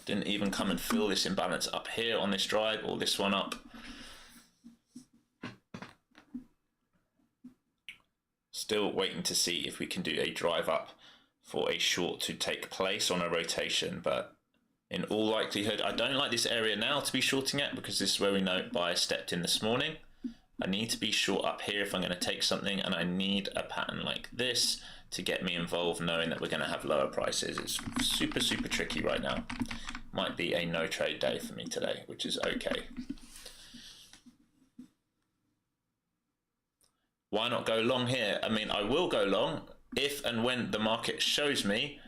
S1: Didn't even come and fill this imbalance up here on this drive or this one up. Still waiting to see if we can do a drive up for a short to take place on a rotation, but in all likelihood, I don't like this area now to be shorting at because this is where we know buyer stepped in this morning. I need to be short up here if I'm going to take something, and I need a pattern like this to get me involved knowing that we're going to have lower prices. It's super, super tricky right now. Might be a no trade day for me today, which is okay. Why not go long here? I mean, I will go long if and when the market shows me,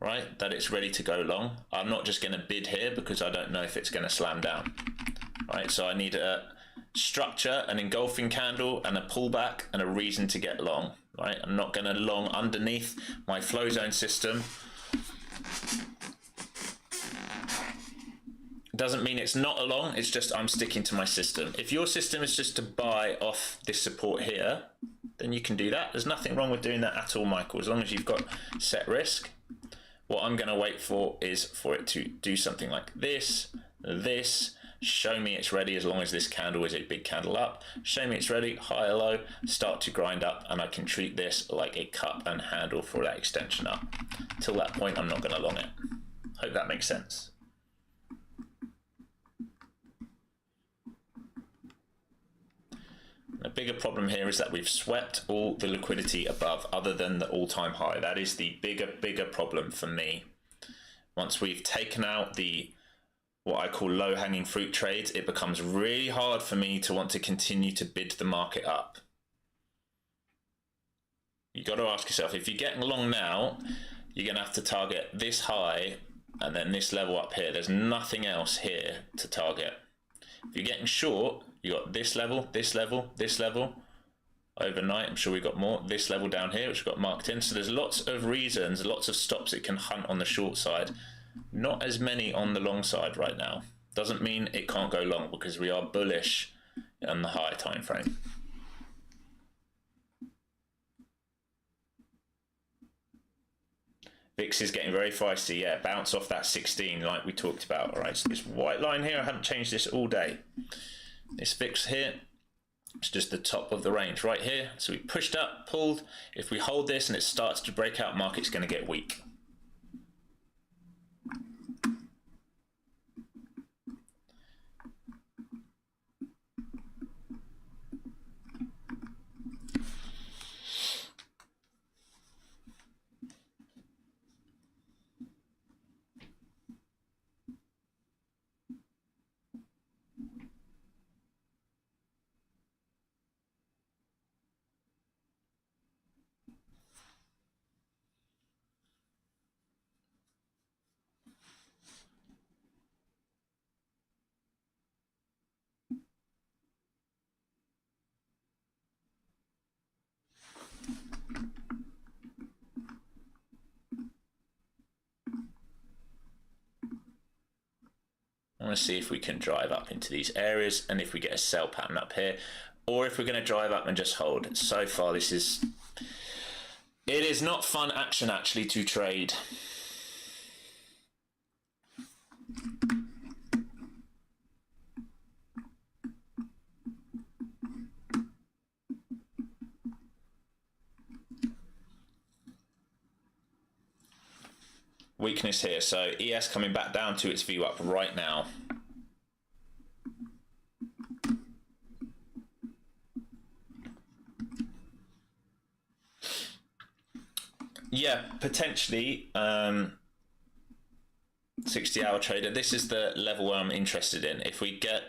S1: right, that it's ready to go long. I'm not just going to bid here because I don't know if it's going to slam down, right? So I need a structure, an engulfing candle, and a pullback, and a reason to get long, right? I'm not going to long underneath my flow zone system. Doesn't mean it's not a long, it's just I'm sticking to my system. If your system is just to buy off this support here, then you can do that. There's nothing wrong with doing that at all, Michael, as long as you've got set risk. What I'm going to wait for is for it to do something like this, show me it's ready as long as this candle is a big candle up, show me it's ready, high or low, start to grind up, and I can treat this like a cup and handle for that extension up. Till that point, I'm not going to long it. Hope that makes sense. A bigger problem here is that we've swept all the liquidity above other than the all-time high. That is the bigger problem for me. Once we've taken out the what I call low-hanging fruit trades, it becomes really hard for me to want to continue to bid the market up. You've got to ask yourself, if you're getting long now, you're going to have to target this high and then this level up here. There's nothing else here to target. If you're getting short, you got this level, this level, this level. Overnight, I'm sure we got more. This level down here, which got marked in. So there's lots of reasons, lots of stops it can hunt on the short side. Not as many on the long side right now. Doesn't mean it can't go long because we are bullish on the higher time frame. VIX is getting very feisty, yeah, bounce off that 16 like we talked about. All right, so this white line here, I haven't changed this all day. This VIX here, it's just the top of the range right here. So we pushed up, pulled. If we hold this and it starts to break out, market's going to get weak. I want to see if we can drive up into these areas and if we get a sell pattern up here, or if we're going to drive up and just hold. So far, this is It is not fun action actually to trade. Weakness here, so ES coming back down to its VWAP right now. Yeah, potentially 60-hour trader. This is the level where I'm interested in. If we get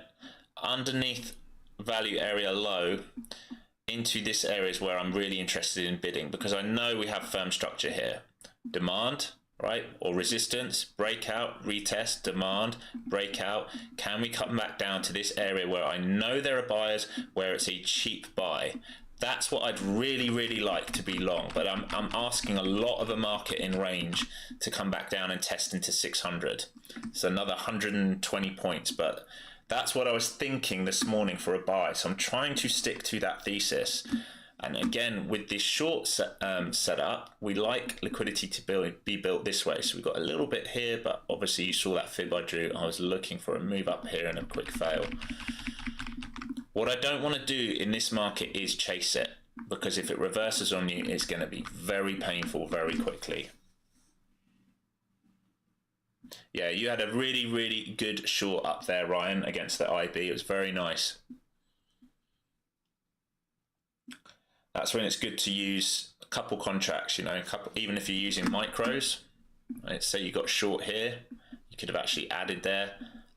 S1: underneath value area low into this area is where I'm really interested in bidding, because I know we have firm structure here. Demand, right, or resistance, breakout, retest, demand, breakout. Can we come back down to this area where I know there are buyers, where it's a cheap buy? That's what I'd really, really like to be long, but I'm asking a lot of the market in range to come back down and test into 600. It's another 120 points, but that's what I was thinking this morning for a buy. So I'm trying to stick to that thesis. And again, with this short setup, we like liquidity to be built this way. So we've got a little bit here, but obviously you saw that fib I drew. I was looking for a move up here and a quick fail. What I don't want to do in this market is chase it, because if it reverses on you, it's going to be very painful very quickly. Yeah, you had a really, really good short up there, Ryan, against the IB. It was very nice. That's when it's good to use a couple contracts, you know, even if you're using micros. Right? Say you got short here, you could have actually added there.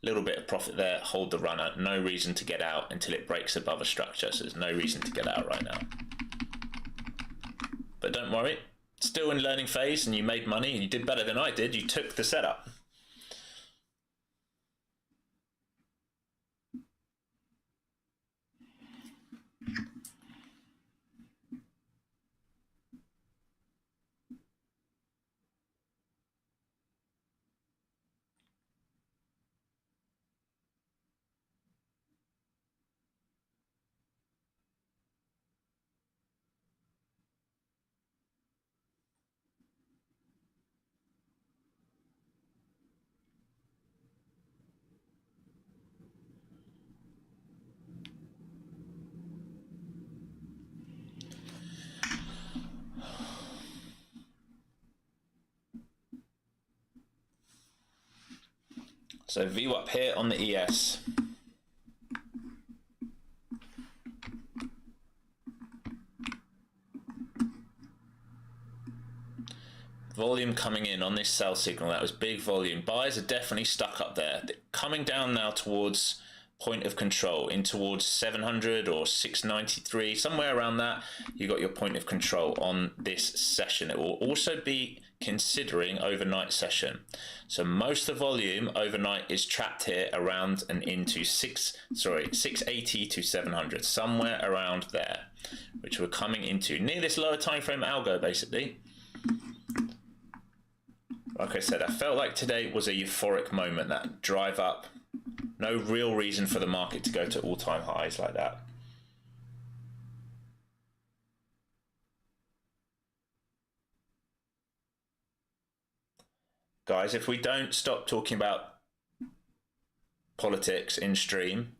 S1: Little bit of profit there, hold the runner. No reason to get out until it breaks above a structure, so there's no reason to get out right now. But don't worry, still in learning phase, and you made money, and you did better than I did. You took the setup. So VWAP here on the ES. Volume coming in on this sell signal, that was big volume. Buyers are definitely stuck up there. They're coming down now towards point of control, in towards 700 or 693, somewhere around that. You got your point of control on this session. It will also be considering overnight session. So most of the volume overnight is trapped here around and into 680 to 700, somewhere around there, which we're coming into near this lower time frame algo basically. Like I said, I felt like today was a euphoric moment, that drive up. No real reason for the market to go to all-time highs like that. Guys, if we don't stop talking about politics in stream,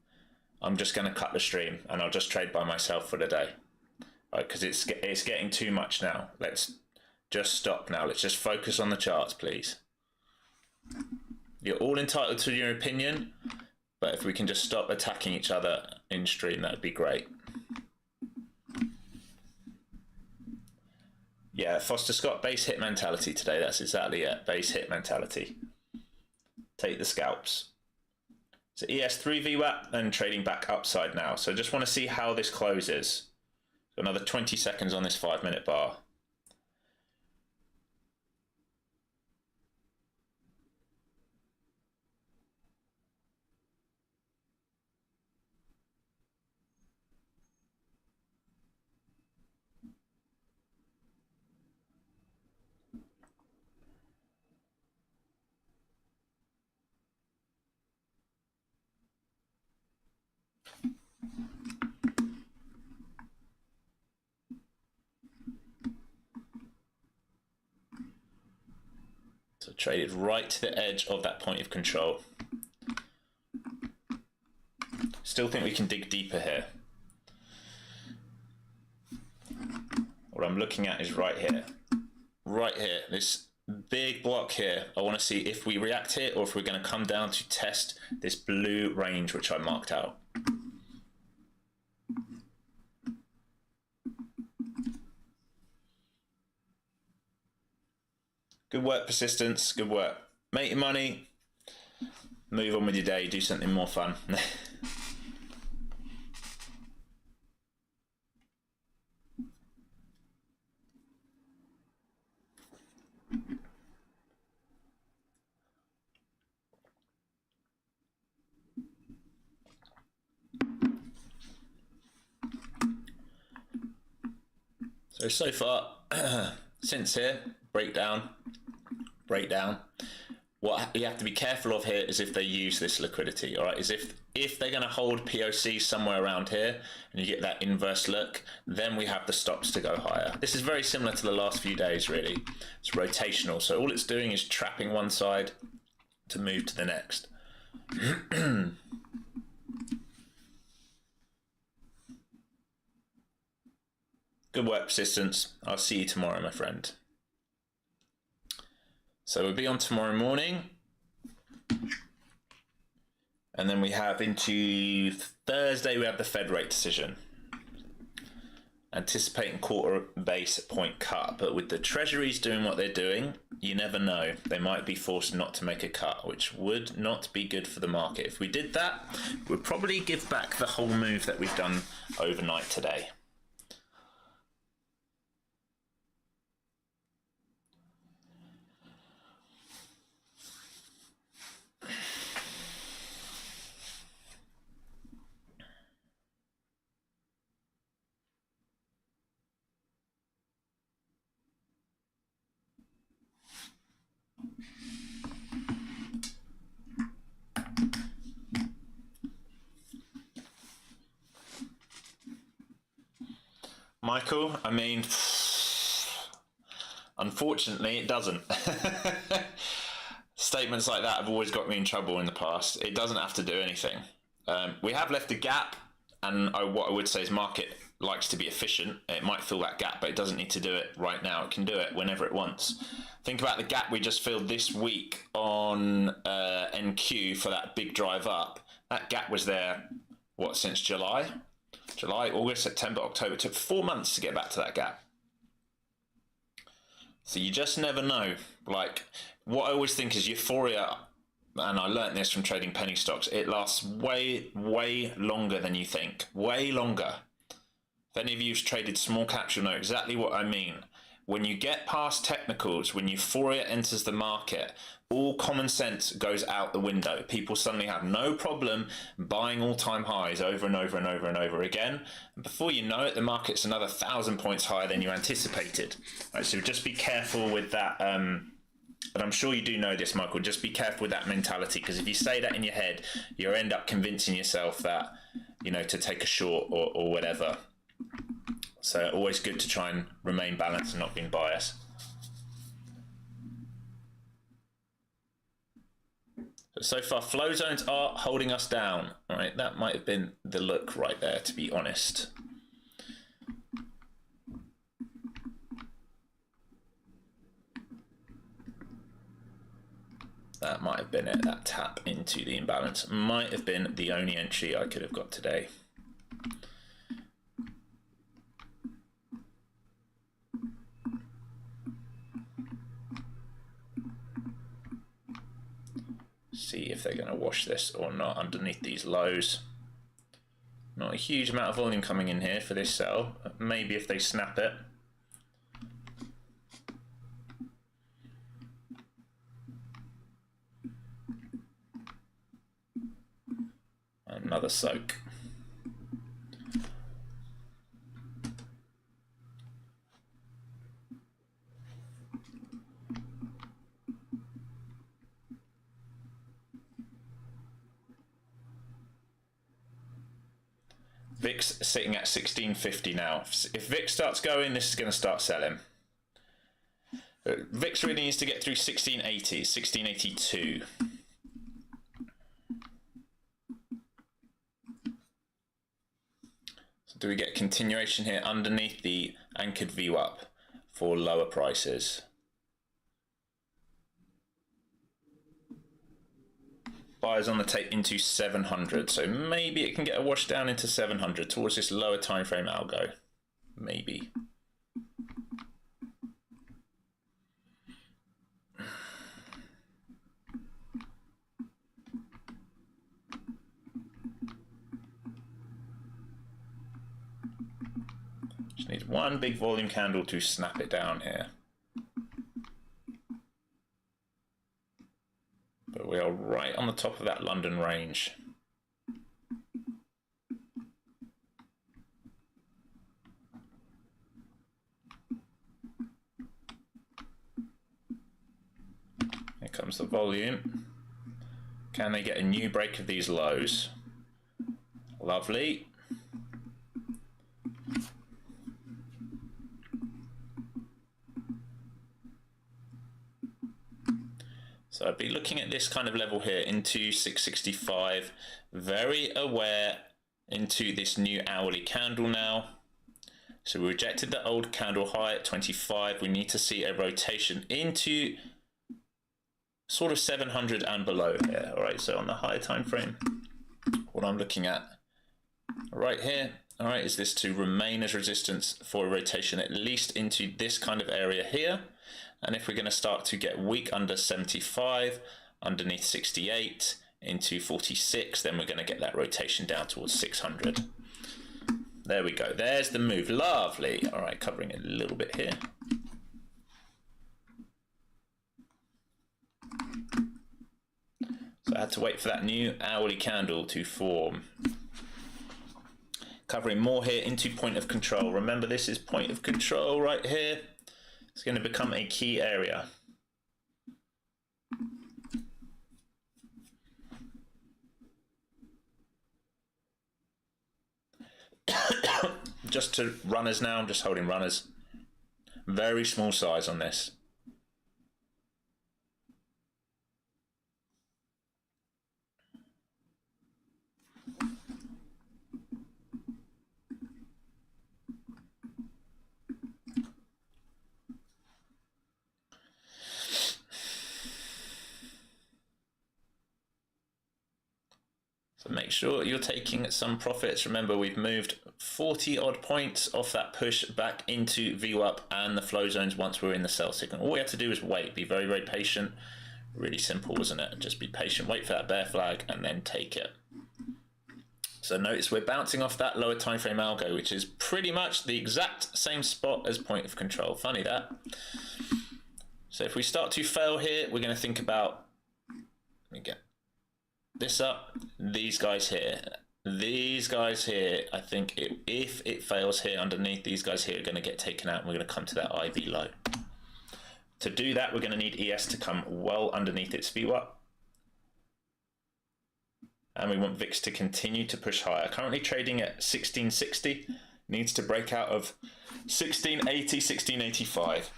S1: I'm just going to cut the stream and I'll just trade by myself for the day. Because it's getting too much now. Let's just stop now. Let's just focus on the charts, please. You're all entitled to your opinion, but if we can just stop attacking each other in stream, that would be great. Yeah, Foster Scott, base hit mentality today. That's exactly it. Base hit mentality. Take the scalps. So ES3 VWAP and trading back upside now. So just want to see how this closes. So another 20 seconds on this 5-minute bar. Traded right to the edge of that point of control. Still think we can dig deeper here. What I'm looking at is right here. Right here, this big block here. I want to see if we react here or if we're going to come down to test this blue range which I marked out. Good work, persistence. Good work. Make your money. Move on with your day. Do something more fun. So far, since here, breakdown. What you have to be careful of here is if they use this liquidity, all right? Is if they're going to hold POC somewhere around here and you get that inverse look, then we have the stops to go higher. This is very similar to the last few days, really. It's rotational, so all it's doing is trapping one side to move to the next. Good work, persistence. I'll see you tomorrow, my friend. So we'll be on tomorrow morning. And then we have into Thursday, we have the Fed rate decision. Anticipating quarter base point cut. But with the treasuries doing what they're doing, you never know. They might be forced not to make a cut, which would not be good for the market. If we did that, we'd probably give back the whole move that we've done overnight today. Michael, I mean, unfortunately, it doesn't. Statements like that have always got me in trouble in the past. It doesn't have to do anything. We have left a gap, and what I would say is market likes to be efficient. It might fill that gap, but it doesn't need to do it right now. It can do it whenever it wants. Think about the gap we just filled this week on NQ for that big drive up. That gap was there, what, since July? July, August, September, October. It took 4 months to get back to that gap. So you just never know. Like, what I always think is euphoria, and I learned this from trading penny stocks, it lasts way, way longer than you think. Way longer. If any of you have traded small caps, you'll know exactly what I mean. When you get past technicals, when euphoria enters the market, all common sense goes out the window. People suddenly have no problem buying all-time highs over and over and over and over again. And before you know it, the market's another 1,000 points higher than you anticipated. Right, so just be careful with that. But I'm sure you do know this, Michael. Just be careful with that mentality, because if you say that in your head, you'll end up convincing yourself that, you know, to take a short or whatever. So always good to try and remain balanced and not being biased. So far, flow zones are holding us down. All right, that might have been the look right there, to be honest. That might have been it. That tap into the imbalance might have been the only entry I could have got today. See if they're going to wash this or not underneath these lows. Not a huge amount of volume coming in here for this sell. Maybe if they snap it. Another soak. VIX sitting at 1650 now. If VIX starts going, this is going to start selling. VIX really needs to get through 1680, 1682. So do we get continuation here underneath the anchored VWAP for lower prices? Buyers on the tape into 700, so maybe it can get a wash down into 700 towards this lower time frame algo. Maybe. Just need one big volume candle to snap it down here. But we are right on the top of that London range. Here comes the volume. Can they get a new break of these lows? Lovely. So I'd be looking at this kind of level here into 665, very aware into this new hourly candle now. So we rejected the old candle high at 25. We need to see a rotation into sort of 700 and below here. All right, so on the higher time frame, what I'm looking at right here, all right, is this to remain as resistance for a rotation at least into this kind of area here. And if we're going to start to get weak under 75, underneath 68, into 46, then we're going to get that rotation down towards 600. There we go. There's the move. Lovely. All right, covering it a little bit here. So I had to wait for that new hourly candle to form. Covering more here into point of control. Remember, this is point of control right here. It's going to become a key area. Just to runners now, I'm just holding runners. Very small size on this. So make sure you're taking some profits. Remember, we've moved 40 odd points off that push back into VWAP and the flow zones once we're in the sell signal. All we have to do is wait, be very, very patient. Really simple, isn't it? Just be patient, wait for that bear flag and then take it. So notice we're bouncing off that lower time frame algo, which is pretty much the exact same spot as point of control. Funny that. So if we start to fail here, we're going to think about, let me get this up, these guys here, I think if it fails here underneath, these guys here are going to get taken out and we're going to come to that IV low. To do that, we're going to need ES to come well underneath its VWAP. And we want VIX to continue to push higher. Currently trading at 1660, needs to break out of 1680, 1685.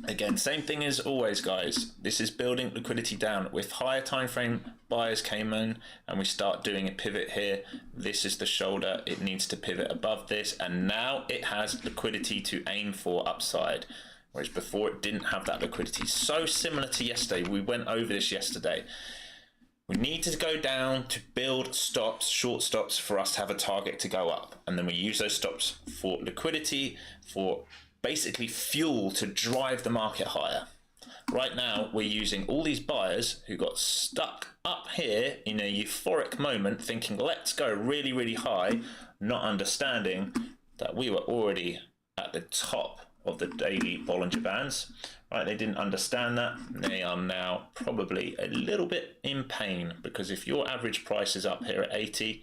S1: Again, same thing as always, guys. This is building liquidity down. With higher time frame buyers came in and we start doing a pivot here. This is the shoulder. It needs to pivot above this, and now it has liquidity to aim for upside, whereas before it didn't have that liquidity. So similar to yesterday. We went over this yesterday. We need to go down to build stops, short stops, for us to have a target to go up, and then we use those stops for liquidity, for basically fuel to drive the market higher. Right now, we're using all these buyers who got stuck up here in a euphoric moment, thinking, let's go really, really high, not understanding that we were already at the top of the daily Bollinger Bands. Right, they didn't understand that. They are now probably a little bit in pain, because if your average price is up here at 80,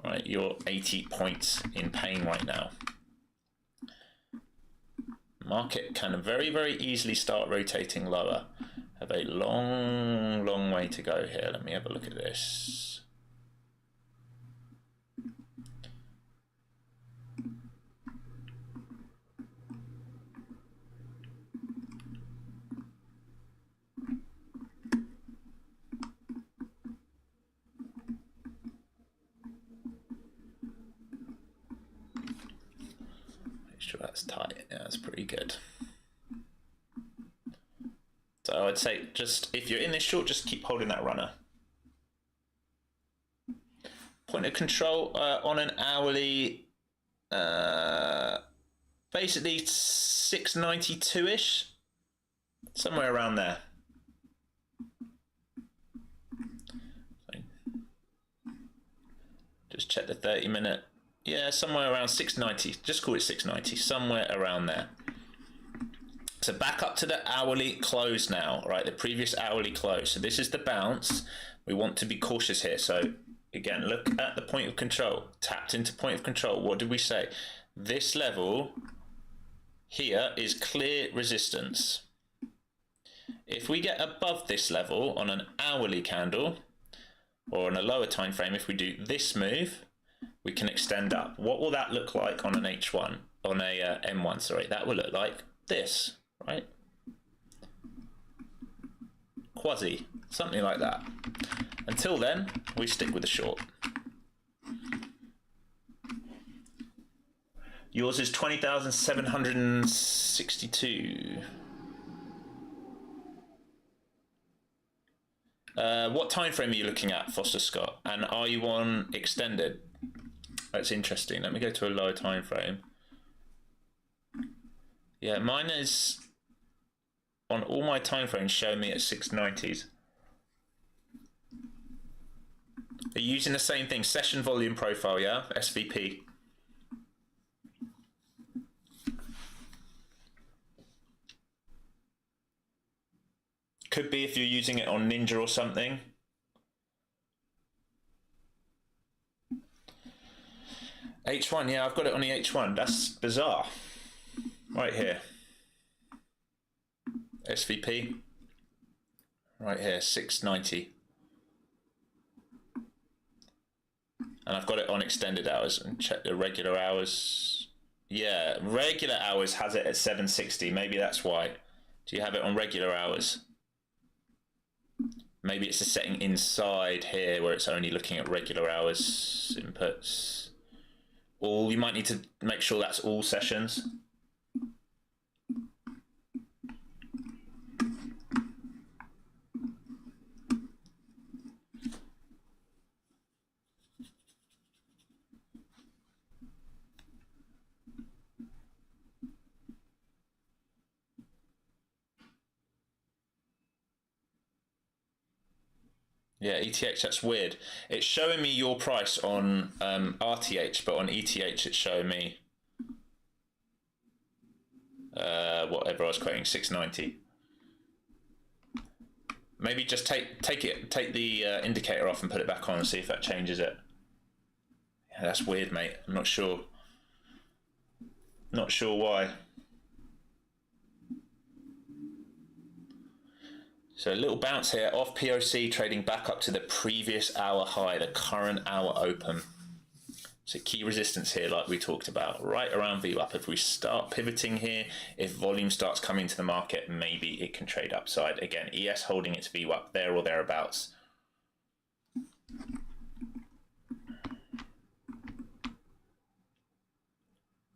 S1: right, you're 80 points in pain right now. Market can very, very easily start rotating lower. Have a long, long way to go here. Let me have a look at this. Sure, that's tight. Yeah, that's pretty good. So I'd say just, if you're in this short, just keep holding that runner. Point of control on an hourly, basically 692-ish, somewhere around there. Just check the 30-minute. Yeah, somewhere around 690. Just call it 690, somewhere around there. So back up to the hourly close now, right? The previous hourly close. So this is the bounce. We want to be cautious here. So again, look at the point of control. Tapped into point of control. What did we say? This level here is clear resistance. If we get above this level on an hourly candle, or on a lower time frame, if we do this move, we can extend up. What will that look like on an H1, on a M1, sorry? That will look like this, right? Quasi, something like that. Until then, we stick with the short. Yours is 20,762. What time frame are you looking at, Foster Scott? And are you on extended? That's interesting. Let me go to a lower time frame. Yeah, mine is on all my time frames show me at 690s. Are you using the same thing? Session volume profile, yeah? SVP. Could be if you're using it on Ninja or something. H1, yeah, I've got it on the H1. That's bizarre. Right here. SVP. Right here, 690. And I've got it on extended hours. And check the regular hours. Yeah, regular hours has it at 760. Maybe that's why. Do you have it on regular hours? Maybe it's a setting inside here where it's only looking at regular hours inputs. Or you might need to make sure that's all sessions. Yeah, ETH, that's weird. It's showing me your price on RTH, but on ETH it's showing me whatever I was quoting, 690. Maybe just take the indicator off and put it back on and see if that changes it. Yeah, that's weird, mate. I'm not sure. Not sure why. So a little bounce here off POC, trading back up to the previous hour high, the current hour open. So key resistance here, like we talked about, right around VWAP. If we start pivoting here, if volume starts coming to the market, maybe it can trade upside. Again, ES holding its VWAP there or thereabouts.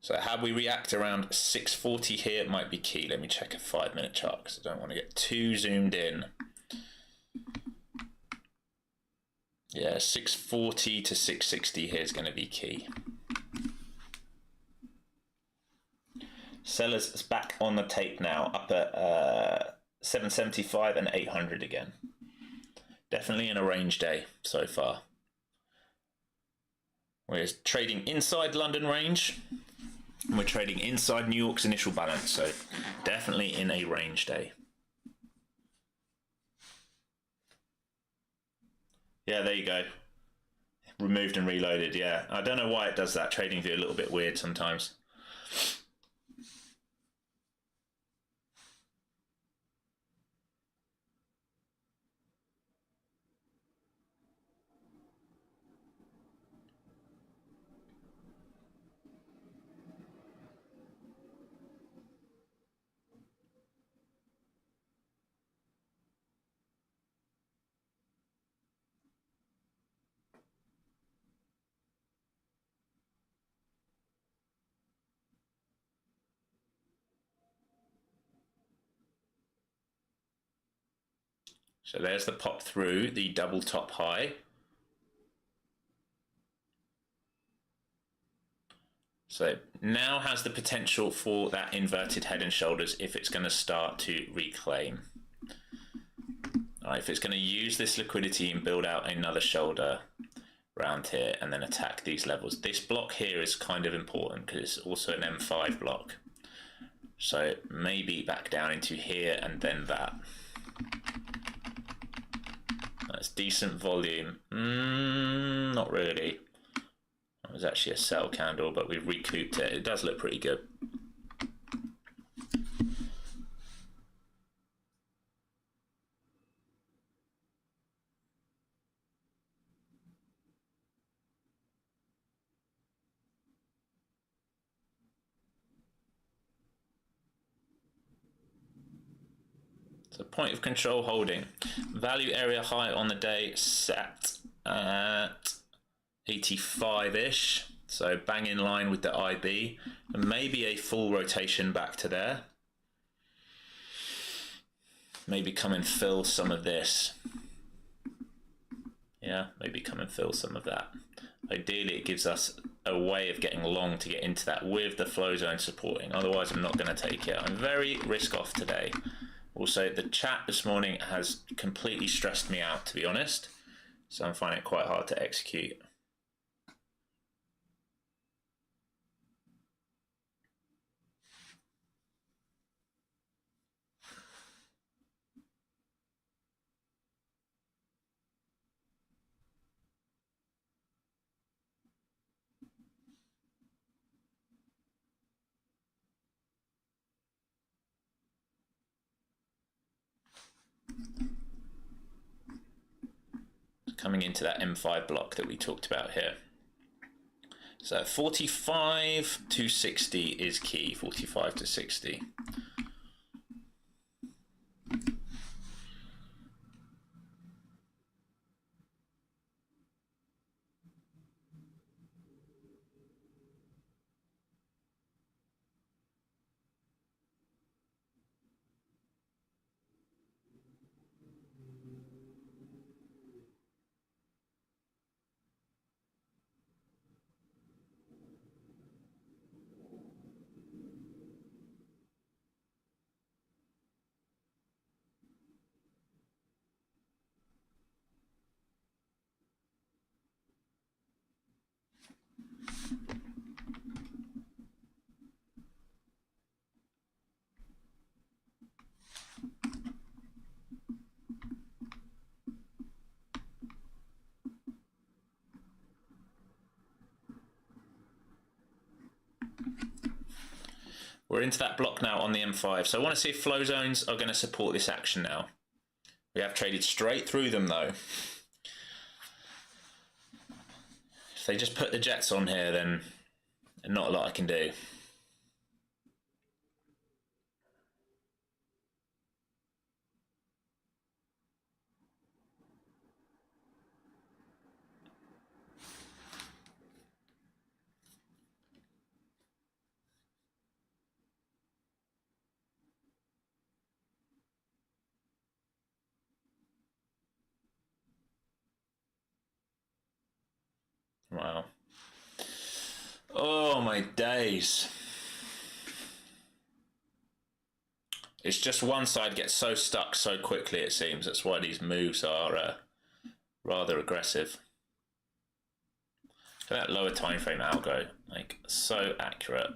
S1: So how we react around 640 here might be key. Let me check a 5-minute chart because I don't want to get too zoomed in. Yeah, 640 to 660 here is going to be key. Sellers is back on the tape now, up at 775 and 800 again. Definitely in a range day so far. We're trading inside London range. And we're trading inside New York's initial balance, so definitely in a range day. Yeah, there you go. Removed and reloaded, yeah. I don't know why it does that. Trading view a little bit weird sometimes. So there's the pop through the double top high. So now has the potential for that inverted head and shoulders if it's going to start to reclaim. All right, if it's going to use this liquidity and build out another shoulder around here and then attack these levels. This block here is kind of important because it's also an M5 block. So maybe back down into here and then that. That's decent volume. Not really. It was actually a sell candle, but we've recouped it. It does look pretty good. So point of control holding. Value area high on the day set at 85-ish. So bang in line with the IB. And maybe a full rotation back to there. Maybe come and fill some of this. Yeah, maybe come and fill some of that. Ideally, it gives us a way of getting long to get into that with the flow zone supporting. Otherwise, I'm not going to take it. I'm very risk off today. Also, the chat this morning has completely stressed me out, to be honest. So I'm finding it quite hard to execute. Coming into that M5 block that we talked about here. So 45 to 60 is key, 45 to 60. We're into that block now on the M5. So I want to see if flow zones are going to support this action now. We have traded straight through them though. If they just put the jets on here, then not a lot I can do. Wow. Oh my days. It's just one side gets so stuck so quickly, it seems. That's why these moves are rather aggressive. So that lower time frame algo, like so accurate.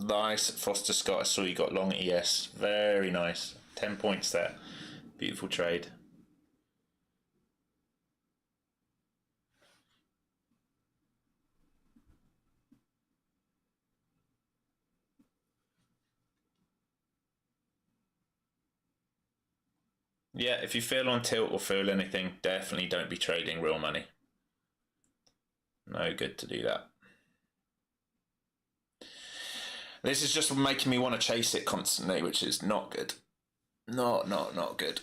S1: Nice, Foster Scott. I saw you got long ES. Very nice. 10 points there. Beautiful trade. Yeah, if you feel on tilt or feel anything, definitely don't be trading real money. No good to do that. This is just making me want to chase it constantly, which is not good. Not good.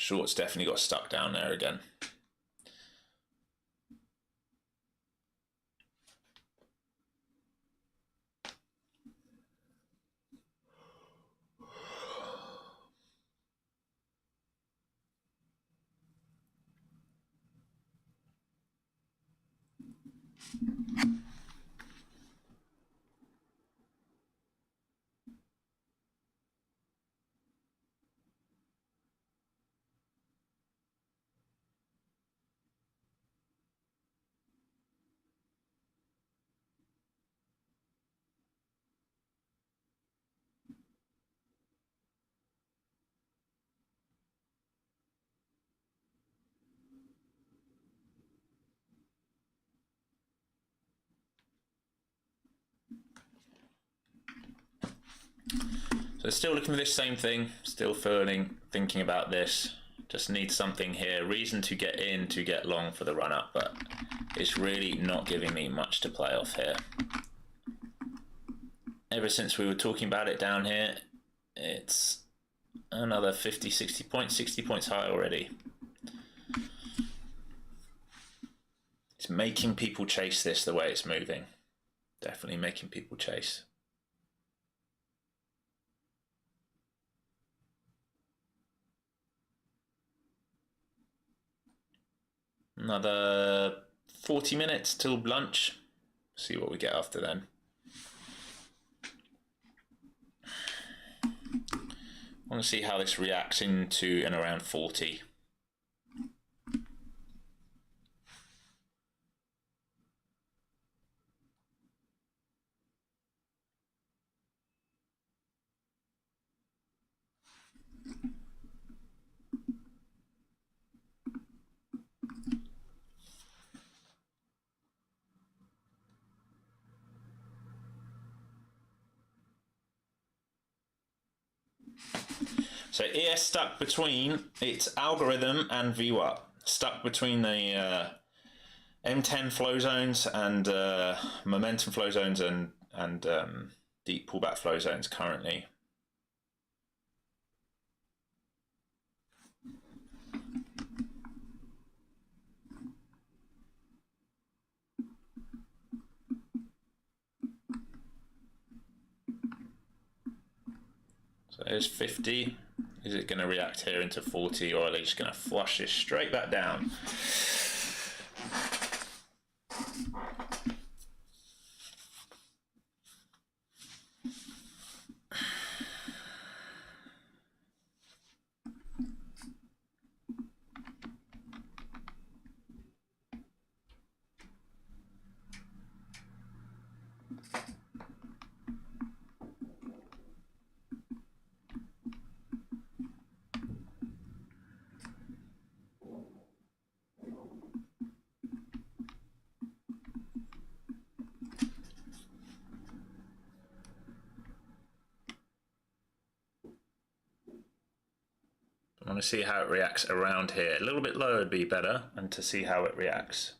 S1: Shorts definitely got stuck down there again. So still looking for this same thing, still thinking about this. Just need something here, reason to get in, to get long for the run up, but it's really not giving me much to play off here. Ever since we were talking about it down here, it's another 50, 60 points, 60 points high already. It's making people chase this the way it's moving. Definitely making people chase. Another 40 minutes till lunch. See what we get after then. I want to see how this reacts into and around 40. So ES stuck between its algorithm and VWAP, stuck between the M10 flow zones and momentum flow zones and deep pullback flow zones currently. So there's 50. Is it going to react here into 40, or are they just going to flush this straight back down? I want to see how it reacts around here. A little bit lower would be better, and to see how it reacts.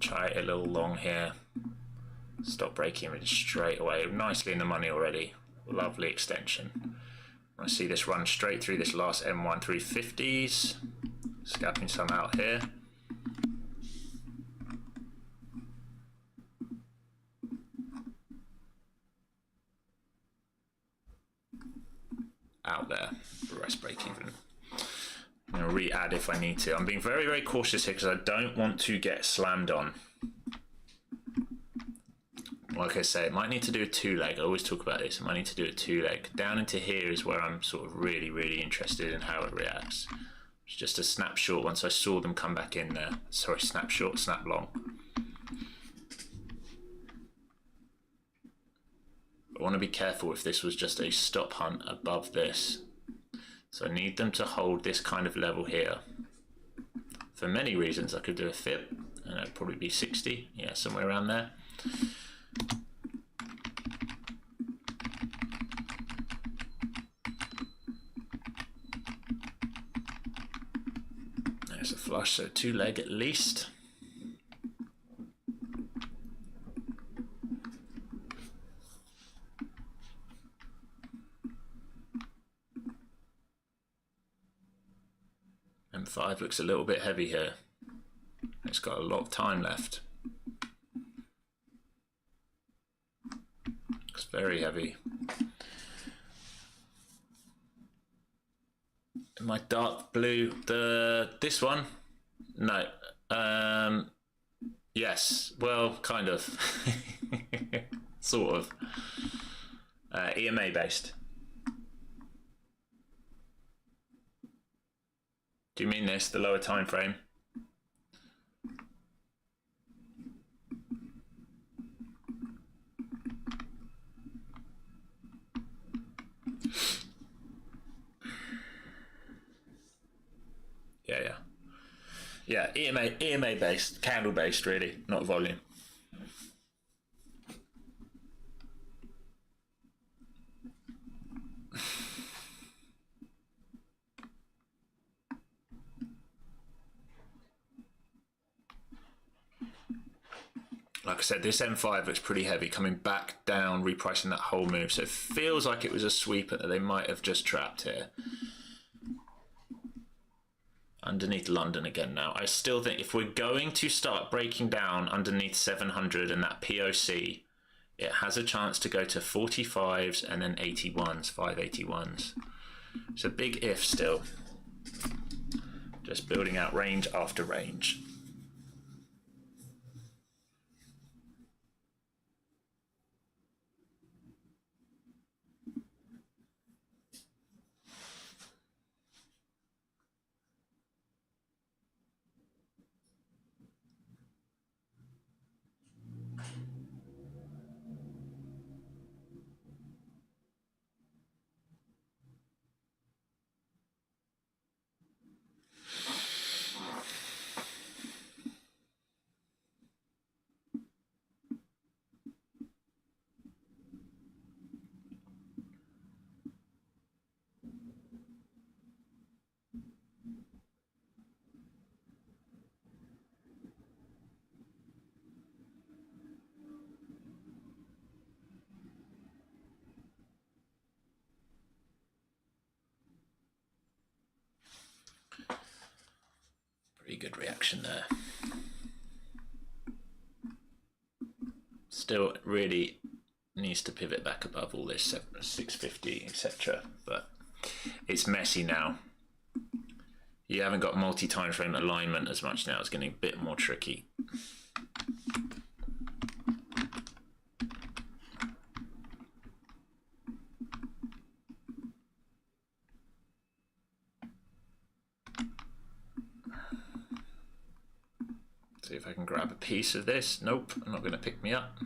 S1: Try it a little long here. Stop breaking it straight away. Nicely in the money already. Lovely extension. I see this run straight through this last M1 350s. Scalping some out here. Out there. The rest break even. I'm going to re-add if I need to. I'm being very, very cautious here because I don't want to get slammed on. Like I say, it might need to do a two-leg. I always talk about this. It might need to do a two-leg. Down into here is where I'm sort of really, really interested in how it reacts. It's just a snap short once I saw them come back in there. Sorry, snap short, snap long. I want to be careful if this was just a stop hunt above this. So I need them to hold this kind of level here. For many reasons, I could do a FIP, and it'd probably be 60, yeah, somewhere around there. There's a flush, so 2 leg at least. M5 looks a little bit heavy here. It's got a lot of time left. It's very heavy. My dark blue, this one? No. Yes, well, kind of. Sort of. EMA based. Do you mean this, the lower time frame? Yeah, EMA based, candle based really, not volume. Like I said, this M5 looks pretty heavy, coming back down, repricing that whole move. So it feels like it was a sweeper that they might have just trapped here. Underneath London again now. I still think if we're going to start breaking down underneath 700 and that POC, it has a chance to go to 45s and then 81s, 581s. It's a big if still. Just building out range after range. Pretty good reaction there. Still really needs to pivot back above all this 650, etc. But it's messy now. You haven't got multi-time frame alignment as much now. It's getting a bit more tricky. See if I can grab a piece of this. Nope, not going to pick me up.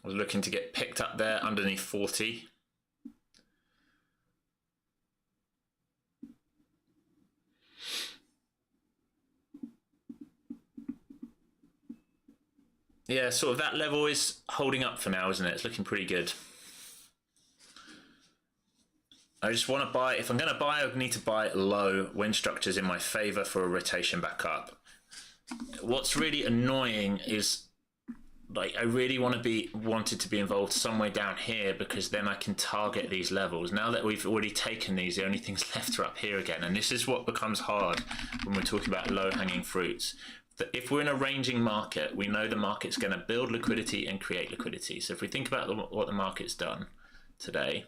S1: I was looking to get picked up there underneath 40. Yeah, sort of that level is holding up for now, isn't it? It's looking pretty good. I just want to buy, if I'm going to buy, I need to buy low when structures in my favor for a rotation back up. What's really annoying is, like, I really wanted to be involved somewhere down here because then I can target these levels. Now that we've already taken these, the only things left are up here again. And this is what becomes hard when we're talking about low-hanging fruits. That if we're in a ranging market, we know the market's going to build liquidity and create liquidity. So if we think about what the market's done today,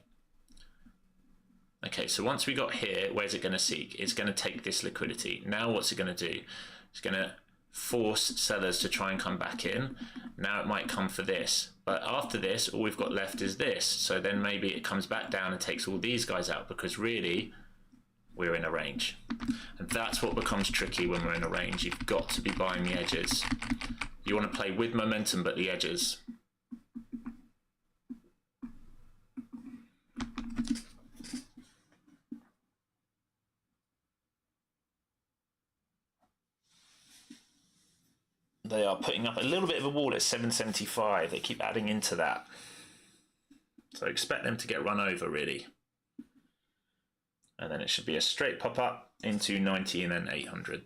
S1: okay, so once we got here, where's it going to seek? It's going to take this liquidity. Now what's it going to do? It's going to force sellers to try and come back in. Now it might come for this, but after this all we've got left is this. So then maybe it comes back down and takes all these guys out, because really we're in a range, and that's what becomes tricky when we're in a range. You've got to be buying the edges. You want to play with momentum but the edges. They are putting up a little bit of a wall at 775. They keep adding into that. So expect them to get run over, really. And then it should be a straight pop up into 90 and then 800.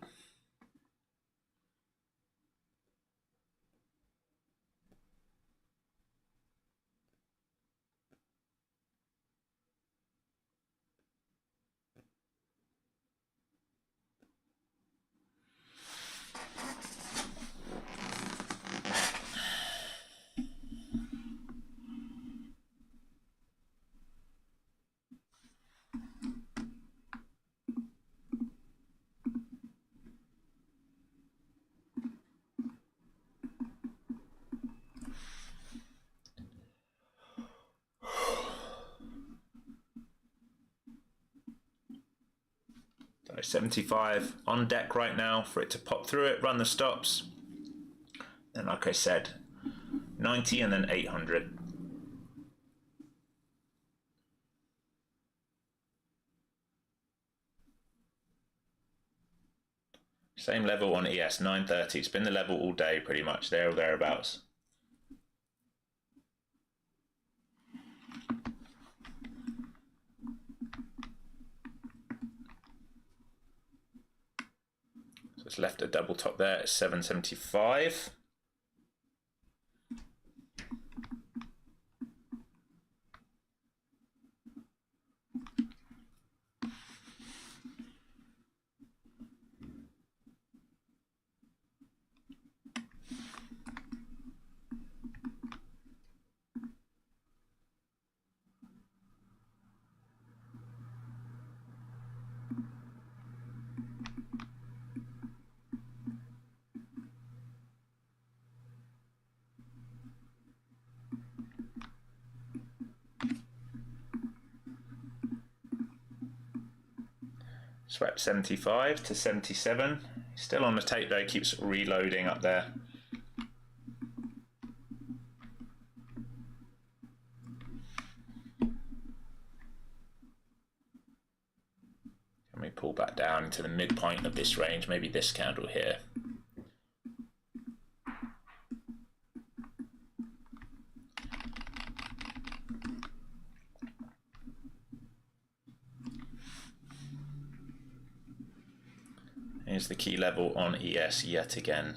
S1: So 75 on deck right now for it to pop through it, run the stops. And like I said, 90 and then 800. Same level on ES, 930. It's been the level all day pretty much, there or thereabouts. So it's left a double top there at 775. Swept 75 to 77. Still on the tape though, keeps reloading up there. Can we pull back down into the midpoint of this range? Maybe this candle here. Here's the key level on ES yet again.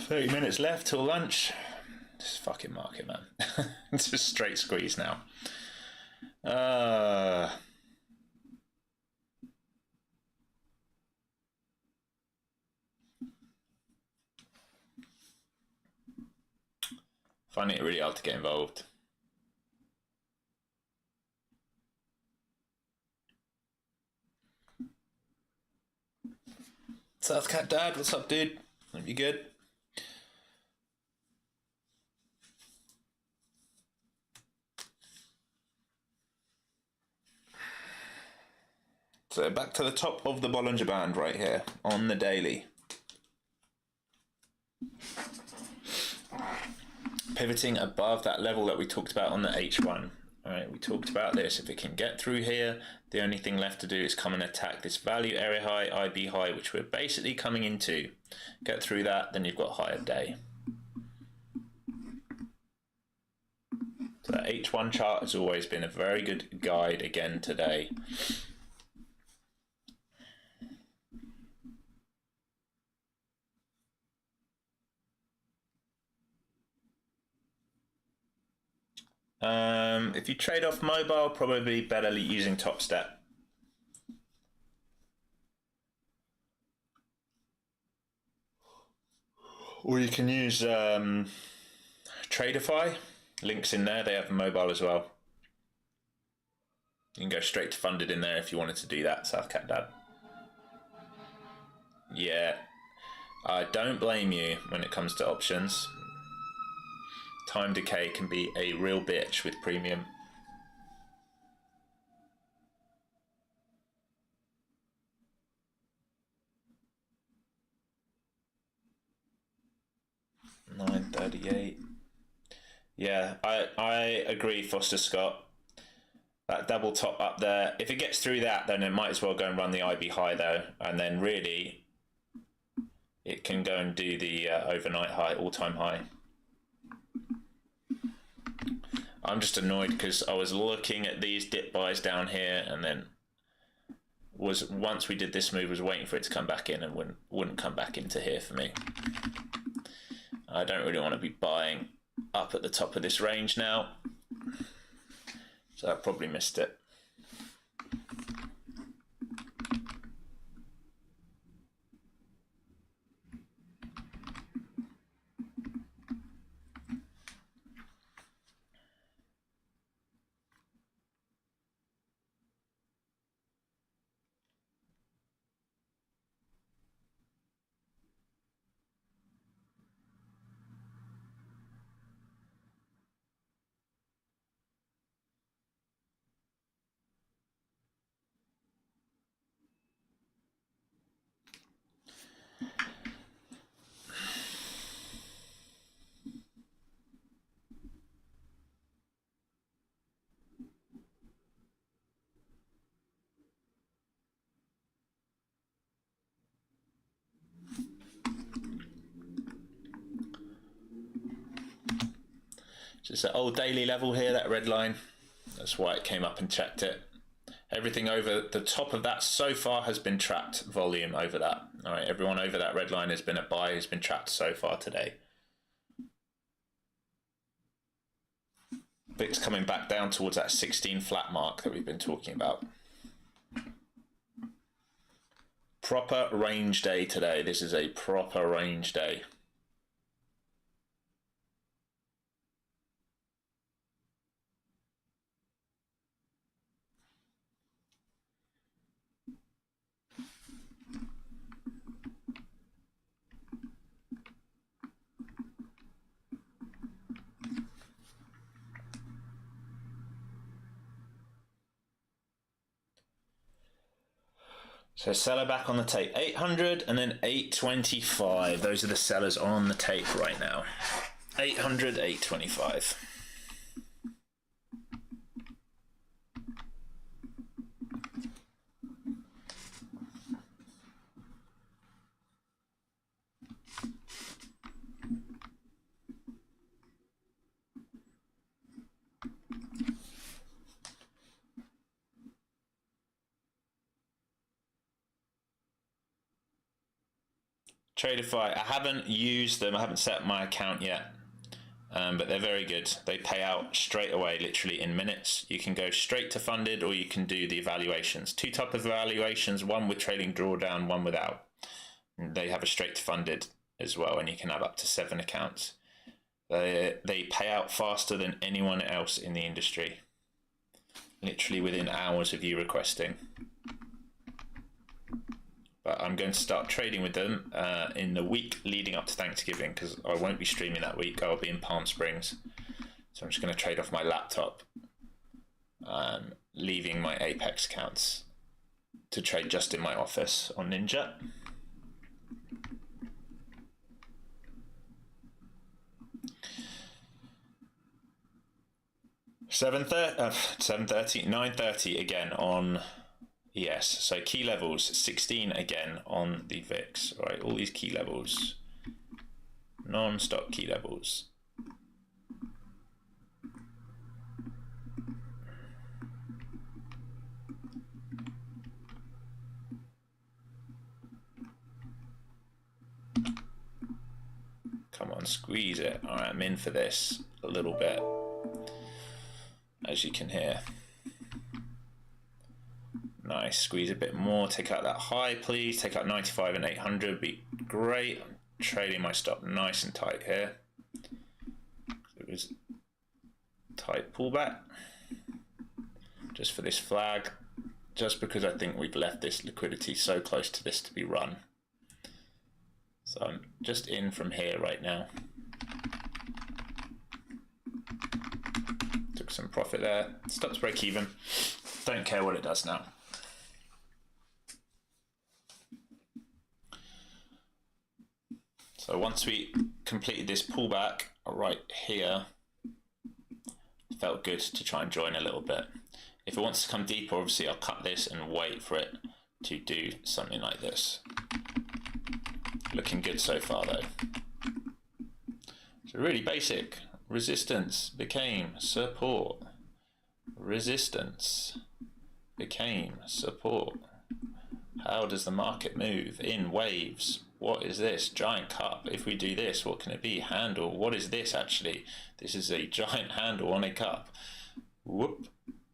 S1: $30 minutes left till lunch. This fucking market, man. It's a straight squeeze now. Finding it really hard to get involved. South Cat Dad, what's up, dude? Hope you good? So back to the top of the Bollinger Band right here on the daily. Pivoting above that level that we talked about on the H1. All right, we talked about this. If it can get through here, the only thing left to do is come and attack this value area high, IB high, which we're basically coming into. Get through that, then you've got higher day. So that H1 chart has always been a very good guide again today. If you trade off mobile, probably better using Top Step. Or you can use TRADEIFY. Links in there, they have mobile as well. You can go straight to funded in there if you wanted to do that, South Cat Dad. Yeah, I don't blame you when it comes to options. Time decay can be a real bitch with premium. $9.38. Yeah, I agree, Foster Scott. That double top up there, if it gets through that, then it might as well go and run the IB high though, and then really it can go and do the overnight high, all-time high. I'm just annoyed because I was looking at these dip buys down here, and then once we did this move, was waiting for it to come back in, and wouldn't come back into here for me. I don't really want to be buying up at the top of this range now, so I probably missed it. So it's an old daily level here, that red line. That's why it came up and checked it. Everything over the top of that so far has been trapped, volume over that. All right, everyone over that red line has been a buy, has been trapped so far today. VIX coming back down towards that 16 flat mark that we've been talking about. Proper range day today. This is a proper range day. So seller back on the tape, 800 and then 825. Those are the sellers on the tape right now. 800, 825. TRADEIFY, I haven't used them, I haven't set up my account yet, but they're very good. They pay out straight away, literally in minutes. You can go straight to funded, or you can do the evaluations. Two type of evaluations, one with trailing drawdown, one without. They have a straight to funded as well, and you can have up to 7 accounts. They pay out faster than anyone else in the industry, literally within hours of you requesting. But I'm going to start trading with them in the week leading up to Thanksgiving, because I won't be streaming that week. I'll be in Palm Springs. So I'm just going to trade off my laptop, leaving my Apex accounts to trade just in my office on Ninja. $9.30 again on ES. So key levels 16 again on the VIX. All right, all these key levels, non-stop key levels. on, squeeze it. All right, I'm in for this a little bit, as you can hear. Nice, squeeze a bit more, take out that high, please. Take out 95 and 800, be great. I'm trading my stop nice and tight here. It was tight pullback, just for this flag, just because I think we've left this liquidity so close to this to be run. So I'm just in from here right now. Took some profit there, stops break even. Don't care what it does now. So once we completed this pullback right here, it felt good to try and join a little bit. If it wants to come deeper, obviously I'll cut this and wait for it to do something like this. Looking good so far though. So really basic. Resistance became support. Resistance became support. How does the market move? In waves. What is this? Giant cup. If we do this, what can it be? Handle. What is this actually? This is a giant handle on a cup. Whoop,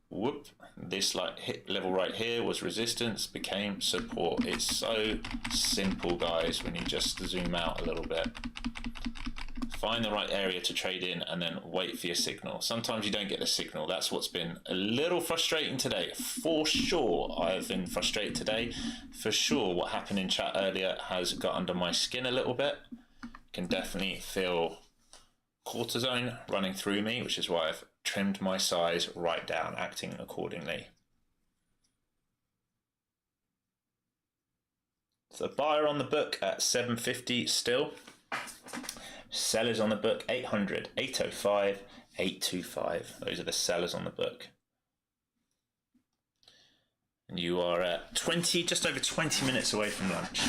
S1: whoop. This like hit level right here was resistance, became support. It's so simple, guys, when you just zoom out a little bit. Find the right area to trade in and then wait for your signal. Sometimes you don't get the signal. That's what's been a little frustrating today. For sure, I've been frustrated today. For sure, what happened in chat earlier has got under my skin a little bit. Can definitely feel cortisone running through me, which is why I've trimmed my size right down, acting accordingly. So buyer on the book at 750 still. Sellers on the book 800, 805, 825. Those are the sellers on the book. And you are at just over 20 minutes away from lunch.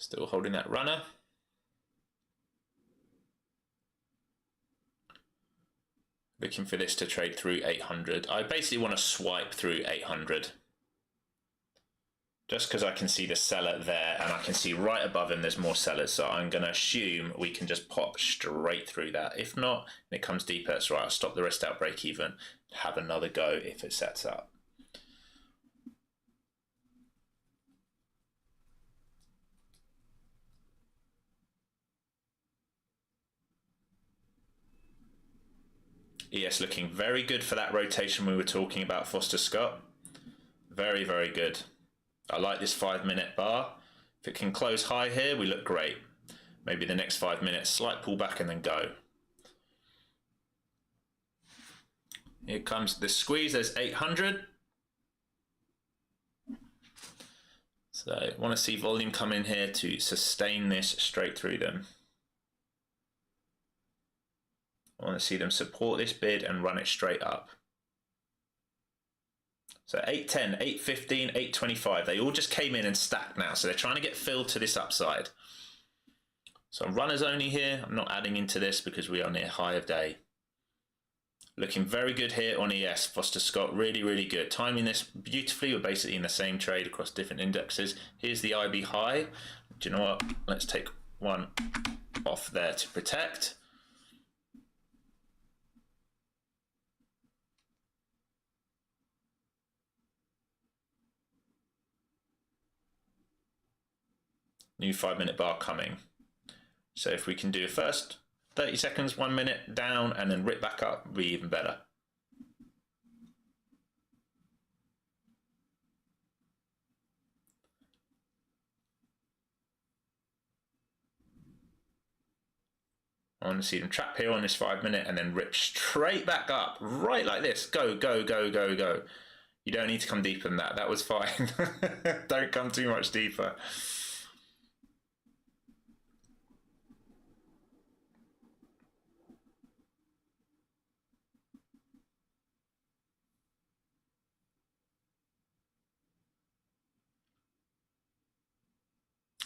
S1: Still holding that runner. Looking for this to trade through 800. I basically want to swipe through 800. Just because I can see the seller there and I can see right above him there's more sellers. So I'm going to assume we can just pop straight through that. If not, and it comes deeper, that's right. I'll stop the rest out, break even, have another go if it sets up. ES looking very good for that rotation we were talking about, Foster Scott. Very, very good. I like this 5 minute bar. If it can close high here, we look great. Maybe the next 5 minutes, slight pullback and then go. Here comes the squeeze, there's 800. So I want to see volume come in here to sustain this straight through them. I want to see them support this bid and run it straight up. So 810, 815, 825, they all just came in and stacked now. So they're trying to get filled to this upside. So runners only here. I'm not adding into this because we are near high of day. Looking very good here on ES, Foster Scott, really, really good. Timing this beautifully. We're basically in the same trade across different indexes. Here's the IB high. Do you know what? Let's take one off there to protect. New 5 minute bar coming. So if we can do first 30 seconds, 1 minute down and then rip back up, be even better. I want to see them trap here on this 5 minute and then rip straight back up, right like this. Go, go, go, go, go. You don't need to come deeper than that. That was fine. Don't come too much deeper.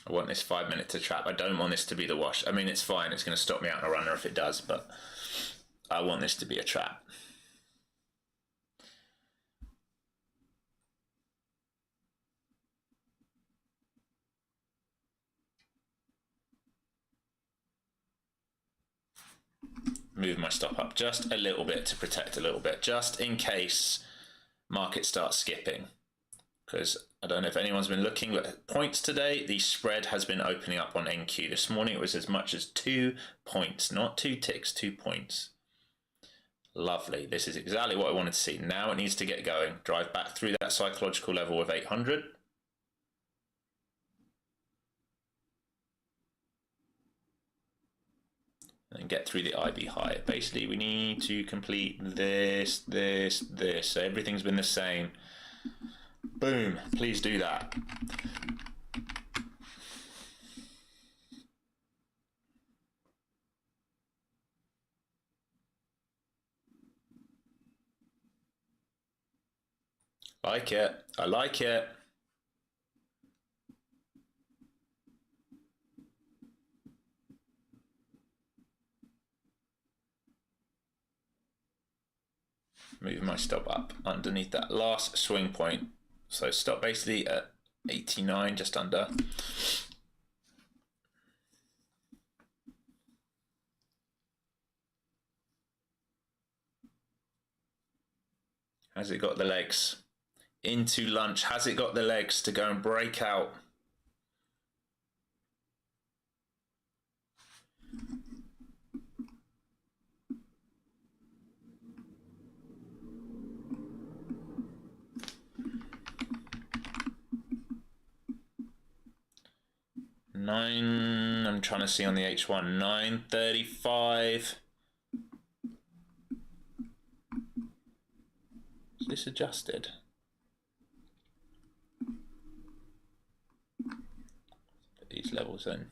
S1: I want this 5 minute to trap. I don't want this to be the wash. I mean, it's fine. It's going to stop me out in a runner if it does, but I want this to be a trap. Move my stop up just a little bit to protect a little bit, just in case market starts skipping. Because I don't know if anyone's been looking at points today. The spread has been opening up on NQ. This morning it was as much as 2 points, not 2 ticks, 2 points. Lovely. This is exactly what I wanted to see. Now it needs to get going. Drive back through that psychological level of 800. And get through the IB high. Basically, we need to complete this. So everything's been the same. Boom. Please do that. Like it. I like it. Move my stop up underneath that last swing point. So stop basically at 89, just under. Has it got the legs? Into lunch. Has it got the legs to go and break out? I'm trying to see on the H1, 935. Is this adjusted? Put these levels in.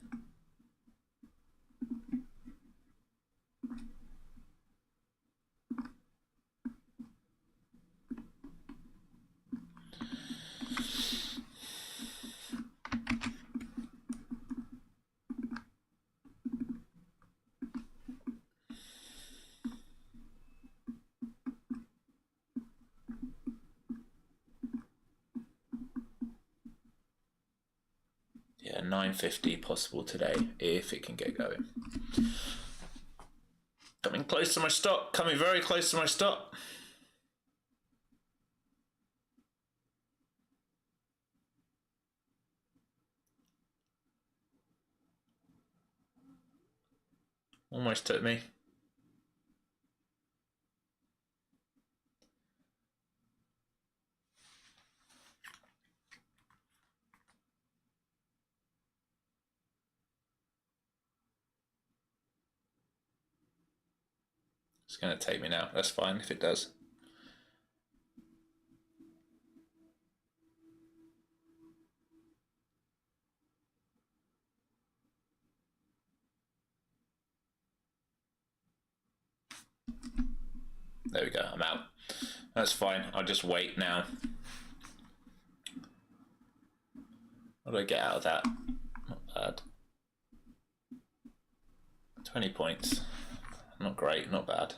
S1: Yeah, 950 possible today if it can get going. Coming close to my stop, coming very close to my stop. Almost took me. It's going to take me now. That's fine if it does. There we go. I'm out. That's fine. I'll just wait now. What do I get out of that? Not bad. 20 points. Not great, not bad.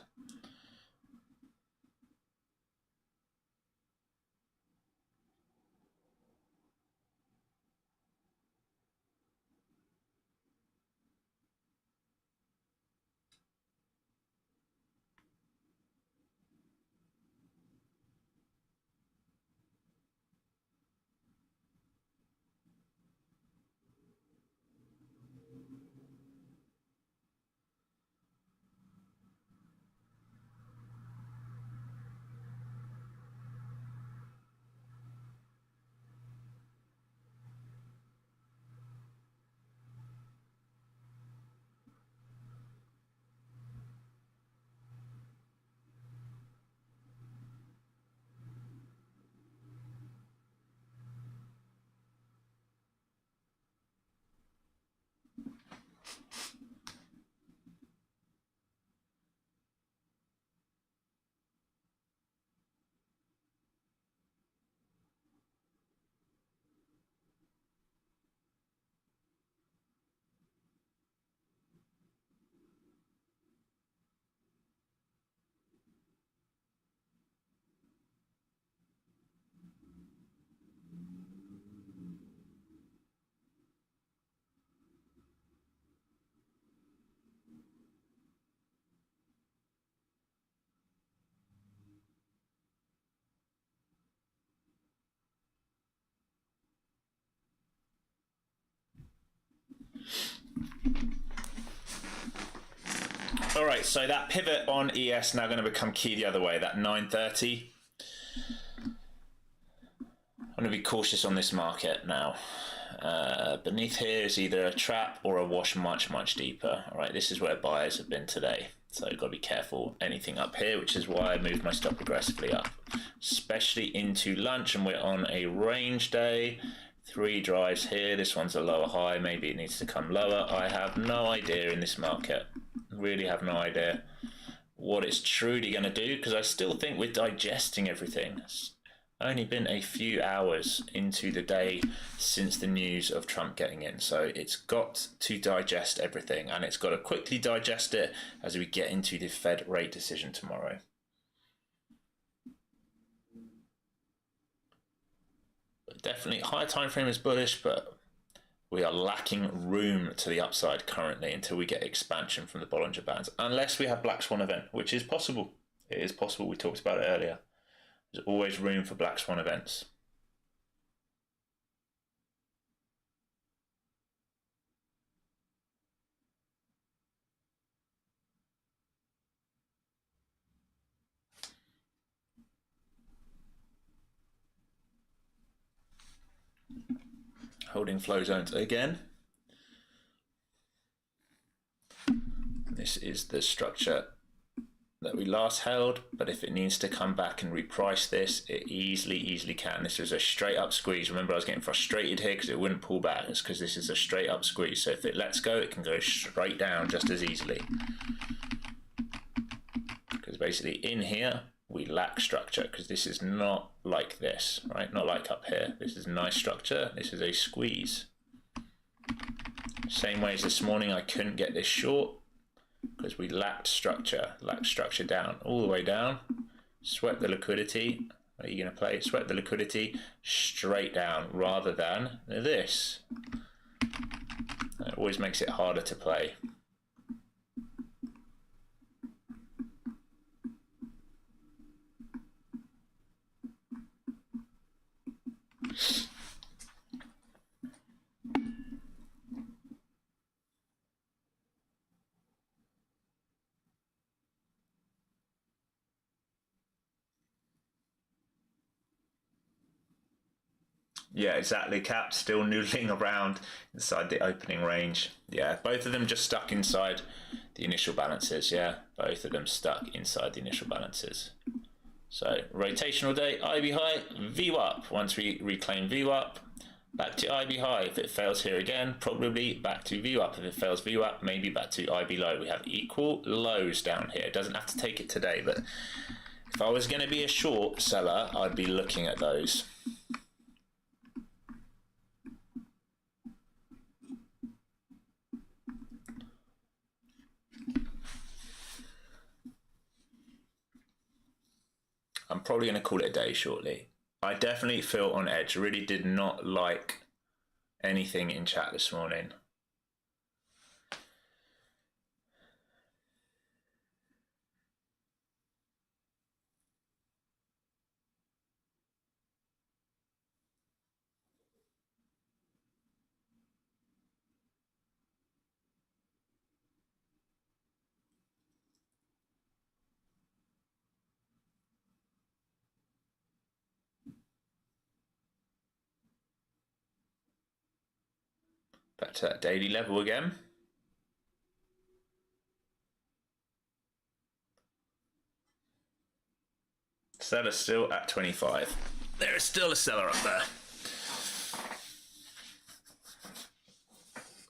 S1: All right, so that pivot on ES now going to become key the other way, that 930. I'm going to be cautious on this market now. Beneath here is either a trap or a wash much deeper. All right, this is where buyers have been today. So you've got to be careful anything up here, which is why I moved my stop aggressively up, especially into lunch, and we're on a range day. 3 drives here. This one's a lower high. Maybe it needs to come lower. I have no idea in this market. Really have no idea what it's truly going to do, because I still think we're digesting everything. It's only been a few hours into the day since the news of Trump getting in, so it's got to digest everything, and it's got to quickly digest it as we get into the Fed rate decision tomorrow. But definitely higher time frame is bullish, but we are lacking room to the upside currently until we get expansion from the Bollinger Bands, unless we have Black Swan event, which is possible. It is possible. We talked about it earlier. There's always room for Black Swan events. Holding flow zones again. This is the structure that we last held, but if it needs to come back and reprice this, it easily can. This is a straight up squeeze. Remember, I was getting frustrated here because it wouldn't pull back. It's because this is a straight up squeeze. So if it lets go, it can go straight down just as easily. Because basically in here, we lack structure, because this is not like this, right? Not like up here. This is nice structure. This is a squeeze. Same way as this morning, I couldn't get this short because we lacked structure down, all the way down. Swept the liquidity. Are you going to play? Swept the liquidity straight down rather than this. It always makes it harder to play. Yeah, exactly. Cap still noodling around inside the opening range. Yeah, both of them just stuck inside the initial balances. Yeah, both of them stuck inside the initial balances. So rotational day, IB high, VWAP. Once we reclaim VWAP, back to IB high. If it fails here again, probably back to VWAP. If it fails VWAP, maybe back to IB low. We have equal lows down here. It doesn't have to take it today, but if I was going to be a short seller, I'd be looking at those. I'm probably going to call it a day shortly. I definitely feel on edge. Really did not like anything in chat this morning. Back to that daily level again. Seller still at 25. There is still a seller up there.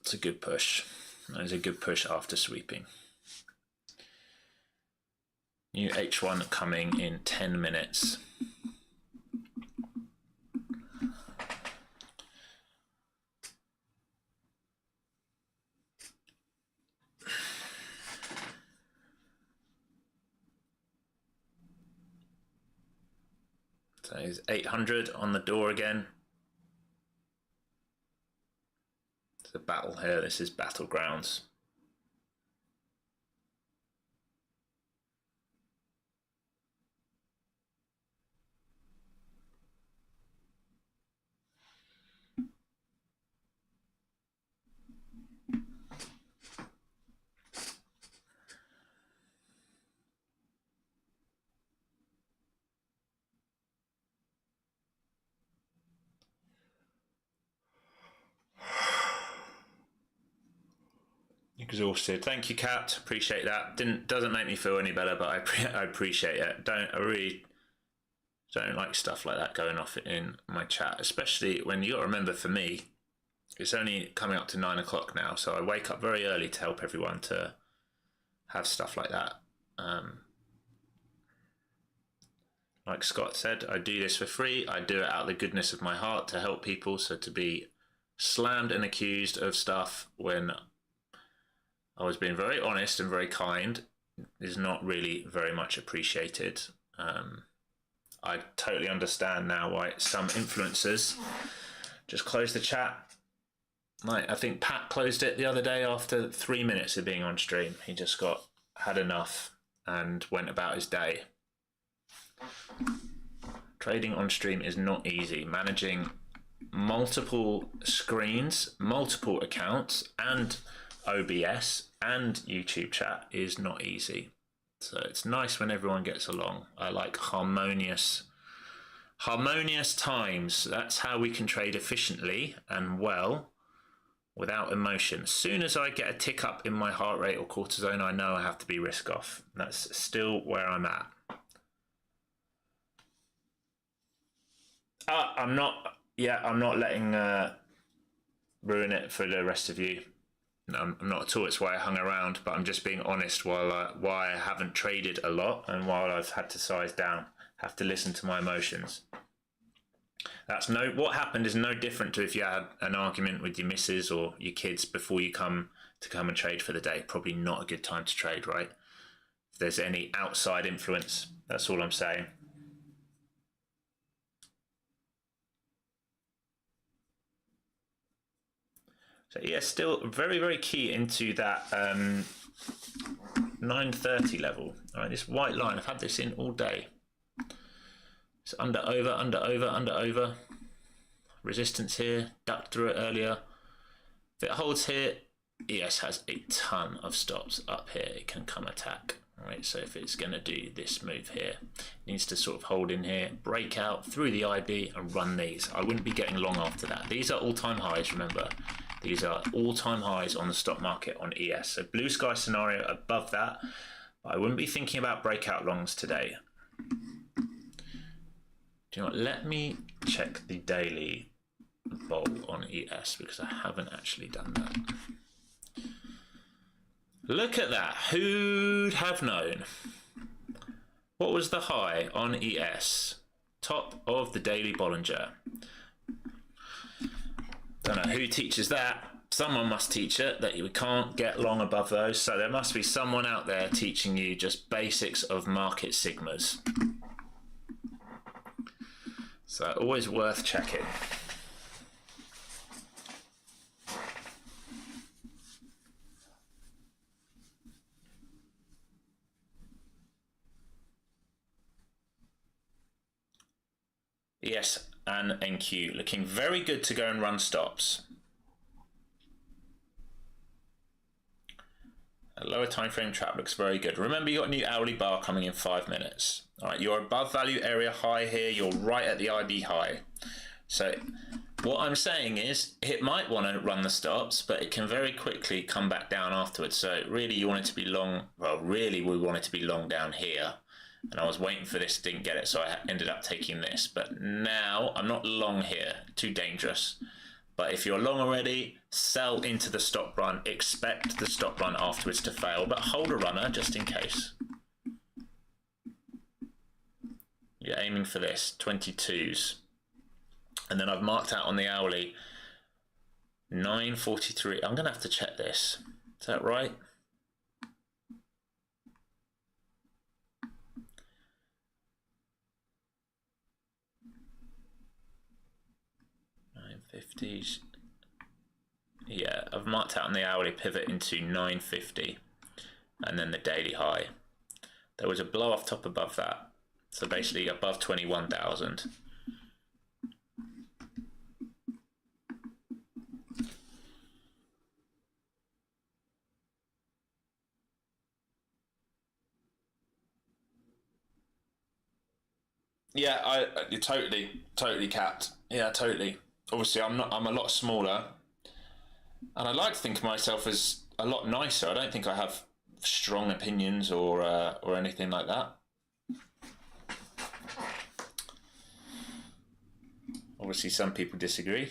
S1: It's a good push. That is a good push after sweeping. New H1 coming in 10 minutes. So it's 800 on the door again. It's a battle here. This is battlegrounds. exhausted. Thank you, Kat. Appreciate that. Doesn't make me feel any better, but I appreciate it. I really don't like stuff like that going off in my chat, especially when you got to remember, for me, it's only coming up to 9 o'clock now, so I wake up very early to help everyone to have stuff like that. Like Scott said, I do this for free. I do it out of the goodness of my heart to help people. So to be slammed and accused of stuff when I was being very honest and very kind is not really very much appreciated. I totally understand now why some influencers just close the chat. Like, I think Pat closed it the other day after 3 minutes of being on stream. He just had enough and went about his day. Trading on stream is not easy. Managing multiple screens, multiple accounts, and OBS and YouTube chat is not easy. So it's nice when everyone gets along. I like harmonious times. That's how we can trade efficiently and well without emotion. As soon as I get a tick up in my heart rate or cortisone, I know I have to be risk off. That's still where I'm at. I'm not letting ruin it for the rest of you. No, I'm not at all. It's why I hung around, but I'm just being honest why I haven't traded a lot and while I've had to size down, have to listen to my emotions. What happened is no different to if you had an argument with your missus or your kids before you come and trade for the day. Probably not a good time to trade, right? If there's any outside influence, that's all I'm saying. So yeah, still very, very key into that 930 level. All right, this white line, I've had this in all day. It's under, over. Resistance here, ducked through it earlier. If it holds here, ES has a ton of stops up here. It can come attack. All right, so if it's going to do this move here, it needs to sort of hold in here, break out through the IB and run these. I wouldn't be getting long after that. These are all-time highs, remember. These are all-time highs on the stock market on ES. So blue sky scenario above that. But I wouldn't be thinking about breakout longs today. Do you know what? Let me check the daily vol on ES because I haven't actually done that. Look at that. Who'd have known? What was the high on ES? Top of the daily Bollinger. Don't know who teaches that. Someone must teach it, that you can't get long above those. So there must be someone out there teaching you just basics of market sigmas. So always worth checking. Yes, and NQ looking very good to go and run stops. A lower time frame trap looks very good. Remember, you got a new hourly bar coming in 5 minutes. All right, you're above value area high here. You're right at the IB high. So what I'm saying is it might want to run the stops, but it can very quickly come back down afterwards. So really you want it to be long. Well, really we want it to be long down here. And I was waiting for this, didn't get it, so I ended up taking this. But now I'm not long here, too dangerous. But if you're long already, sell into the stop run. Expect the stop run afterwards to fail, but hold a runner just in case. You're aiming for this, 22s. And then I've marked out on the hourly 943. I'm going to have to check this. Is that right? 950s. Yeah, I've marked out on the hourly pivot into 950 and then the daily high. There was a blow off top above that. So basically above 21,000. Yeah, you're totally capped. Yeah, totally. Obviously, I'm a lot smaller, and I like to think of myself as a lot nicer. I don't think I have strong opinions or anything like that. Obviously, some people disagree.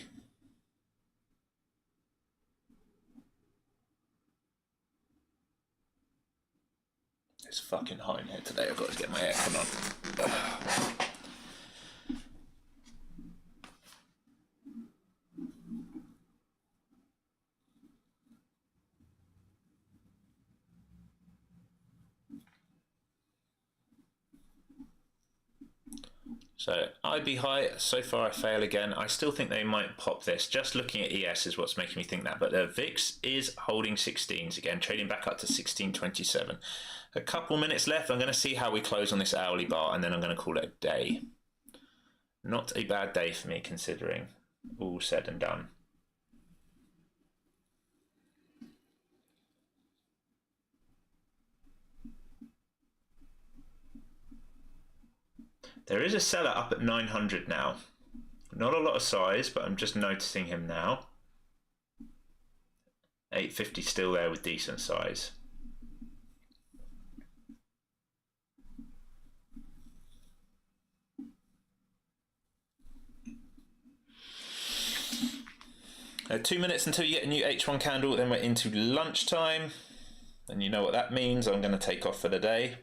S1: It's fucking hot in here today. I've got to get my aircon on. So IB high, so far I fail again. I still think they might pop this. Just looking at ES is what's making me think that. But the VIX is holding 16s again, trading back up to 1627. A couple minutes left. I'm going to see how we close on this hourly bar, and then I'm going to call it a day. Not a bad day for me, considering all said and done. There is a seller up at 900 now. Not a lot of size, but I'm just noticing him now. 850 still there with decent size. 2 minutes until you get a new H1 candle, then we're into lunchtime. And you know what that means. I'm going to take off for the day.